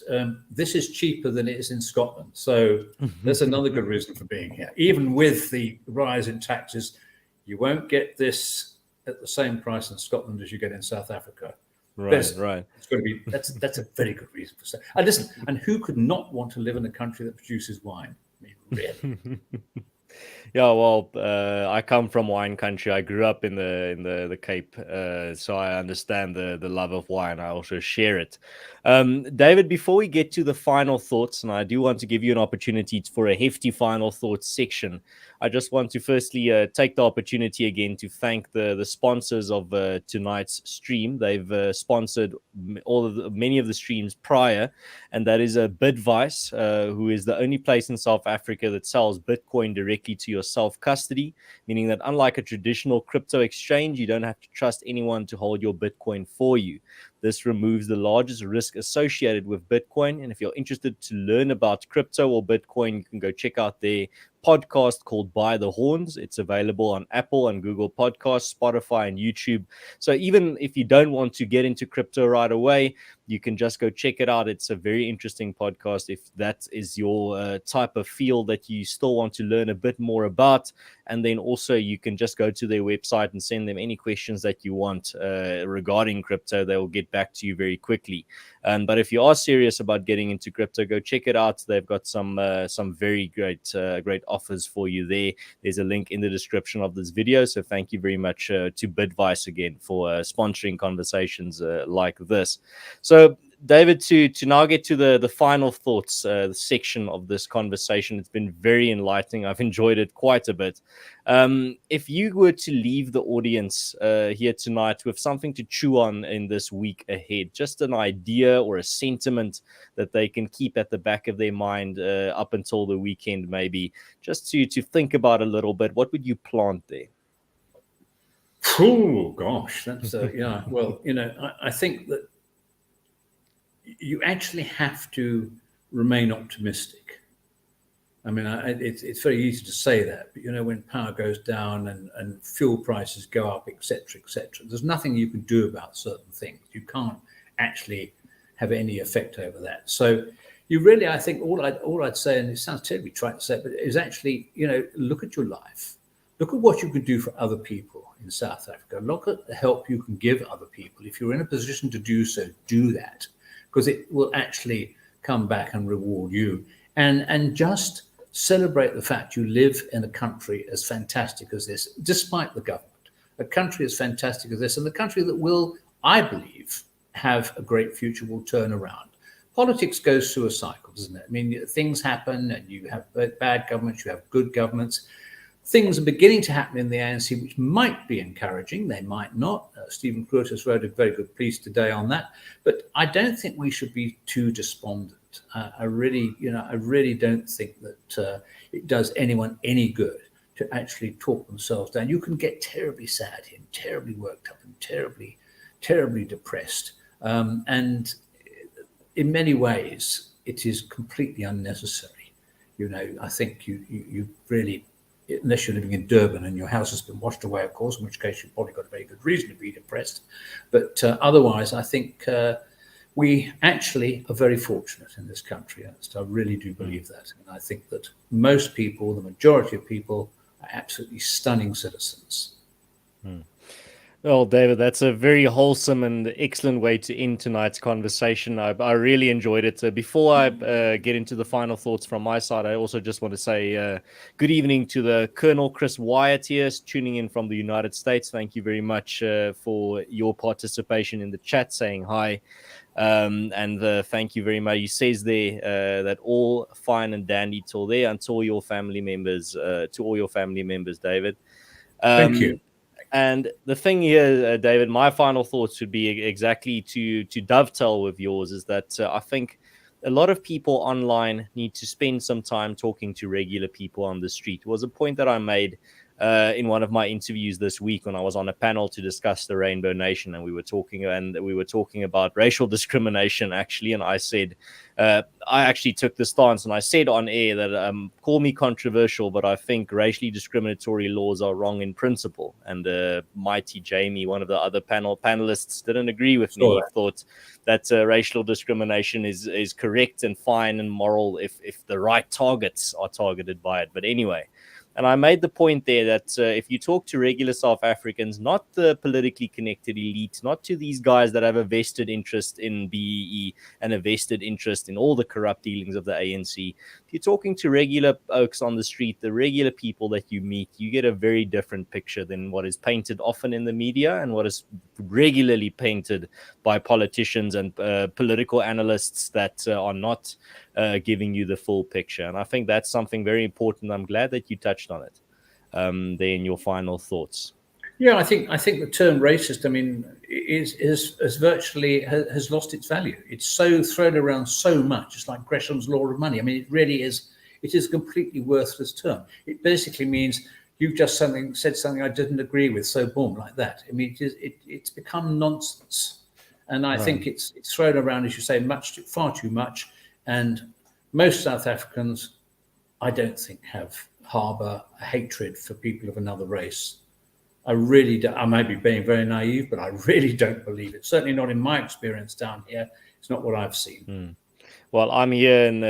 this is cheaper than it is in Scotland. So that's another good reason for being here. Even with the rise in taxes, you won't get this at the same price in Scotland as you get in South Africa. Right. It's got to be. That's a very good reason for saying. And listen, and who could not want to live in a country that produces wine? I mean, really. Yeah, well, I come from wine country. I grew up in the Cape, so I understand the love of wine. I also share it. David, before we get to the final thoughts, and I do want to give you an opportunity for a hefty final thoughts section, I just want to firstly take the opportunity again to thank the sponsors of tonight's stream. They've sponsored many of the streams prior, and that is a Bidvice, who is the only place in South Africa that sells Bitcoin directly to your self-custody, meaning that unlike a traditional crypto exchange, you don't have to trust anyone to hold your Bitcoin for you. This removes the largest risk associated with Bitcoin. And if you're interested to learn about crypto or Bitcoin, you can go check out their podcast called By the Horns. It's available on Apple and Google Podcasts, Spotify, and YouTube. So even if you don't want to get into crypto right away, you can just go check it out. It's a very interesting podcast if that is your type of field that you still want to learn a bit more about. And then also you can just go to their website and send them any questions that you want regarding crypto. They will get back to you very quickly. But if you are serious about getting into crypto, go check it out. They've got some very great offers for you there. There's a link in the description of this video. So thank you very much to Bidvice again for sponsoring conversations like this. So David, to now get to the final thoughts section of this conversation, it's been very enlightening. I've enjoyed it quite a bit. If you were to leave the audience here tonight with something to chew on in this week ahead, just an idea or a sentiment that they can keep at the back of their mind up until the weekend, maybe, just to think about a little bit, what would you plant there? Oh gosh, that's yeah. Well, I think that you actually have to remain optimistic. I mean, it's very easy to say that, but when power goes down and fuel prices go up, etc., there's nothing you can do about certain things. You can't actually have any effect over that. So you really, I think all I'd say, and it sounds terribly trite to say, but is actually, look at your life. Look at what you can do for other people in South Africa. Look at the help you can give other people. If you're in a position to do so, do that, because it will actually come back and reward you. And just celebrate the fact you live in a country as fantastic as this, despite the government. A country as fantastic as this, and the country that will, I believe, have a great future, will turn around. Politics goes through a cycle, doesn't it? I mean, things happen, and you have bad governments, you have good governments. Things are beginning to happen in the ANC, which might be encouraging. They might not. Stephen Curtis wrote a very good piece today on that. But I don't think we should be too despondent. I really don't think that it does anyone any good to actually talk themselves down. You can get terribly sad and terribly worked up and terribly, terribly depressed. And in many ways, it is completely unnecessary. I think you really, unless you're living in Durban and your house has been washed away, of course, in which case you've probably got a very good reason to be depressed. But otherwise, I think we actually are very fortunate in this country. I really do believe that. And I think that most people, the majority of people, are absolutely stunning citizens. Well, David, that's a very wholesome and excellent way to end tonight's conversation. I really enjoyed it. Before I get into the final thoughts from my side, I also just want to say good evening to the Colonel Chris Wyatt here, tuning in from the United States. Thank you very much for your participation in the chat, saying hi. And thank you very much. He says there that all fine and dandy till there, until all your family members, David. Thank you. And the thing here, David, my final thoughts would be exactly to dovetail with yours, is that I think a lot of people online need to spend some time talking to regular people on the street. It was a point that I made in one of my interviews this week when I was on a panel to discuss the Rainbow Nation, and we were talking about racial discrimination, actually. And I said, I actually took the stance, and I said on air that call me controversial, but I think racially discriminatory laws are wrong in principle. And Mighty Jamie, one of the other panelists, didn't agree with me. He thought that racial discrimination is correct and fine and moral if the right targets are targeted by it. But anyway, And I made the point there that if you talk to regular South Africans, not the politically connected elite, not to these guys that have a vested interest in BEE and a vested interest in all the corrupt dealings of the ANC, if you're talking to regular oaks on the street, the regular people that you meet, you get a very different picture than what is painted often in the media and what is regularly painted by politicians and political analysts that are not giving you the full picture. And I think that's something very important. I'm glad that you touched on it there in your final thoughts. Yeah, I think the term racist, I mean, is virtually has lost its value. It's so thrown around so much. It's like Gresham's law of money. I mean, it really is. It is a completely worthless term. It basically means you've just said something I didn't agree with, so boom, like that. I mean, it's become nonsense, and I think it's thrown around, as you say, far too much. And most South Africans, I don't think, harbour a hatred for people of another race. I really don't. I may be being very naive, but I really don't believe it. Certainly not in my experience down here. It's not what I've seen. Well, I'm here in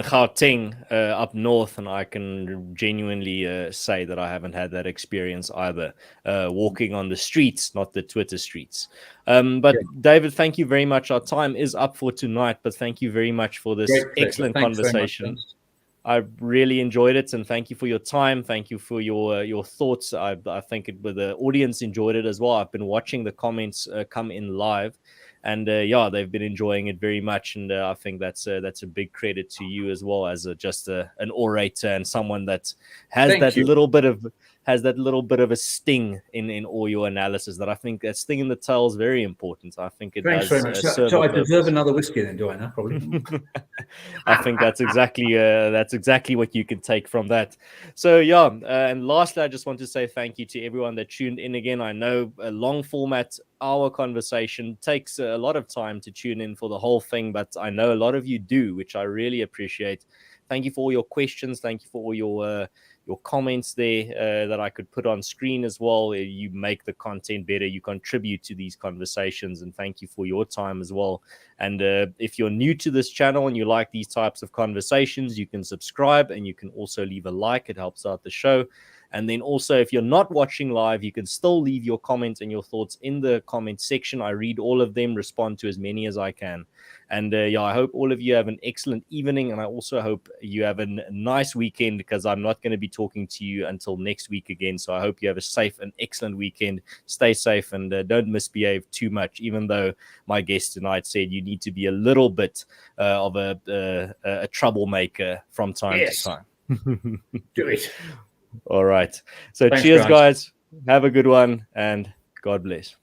Gauteng, up north, and I can genuinely say that I haven't had that experience either, walking on the streets, not the Twitter streets. But David, thank you very much. Our time is up for tonight, but thank you very much for this excellent conversation. I really enjoyed it, and thank you for your time. Thank you for your thoughts. I think the audience enjoyed it as well. I've been watching the comments come in live. And they've been enjoying it very much, and I think that's a big credit to you as well as just an orator and someone that has little bit of a sting in all your analysis. That I think that sting in the tail is very important. I think it does. Thanks very much. So I deserve another whiskey then, do I now? Probably. I think that's exactly what you can take from that. So and lastly, I just want to say thank you to everyone that tuned in again. I know a long format hour conversation takes a lot of time to tune in for the whole thing, but I know a lot of you do, which I really appreciate. Thank you for all your questions. Thank you for all your comments there that I could put on screen as well. You make the content better. You contribute to these conversations, and thank you for your time as well. And if you're new to this channel and you like these types of conversations, you can subscribe and you can also leave a like. It helps out the show. And then also, if you're not watching live, you can still leave your comments and your thoughts in the comment section. I read all of them, respond to as many as I can. And I hope all of you have an excellent evening. And I also hope you have a nice weekend, because I'm not going to be talking to you until next week again. So I hope you have a safe and excellent weekend. Stay safe and don't misbehave too much, even though my guest tonight said you need to be a little bit of a troublemaker from time to time. Do it. All right. So thanks, cheers, guys. Have a good one, and God bless.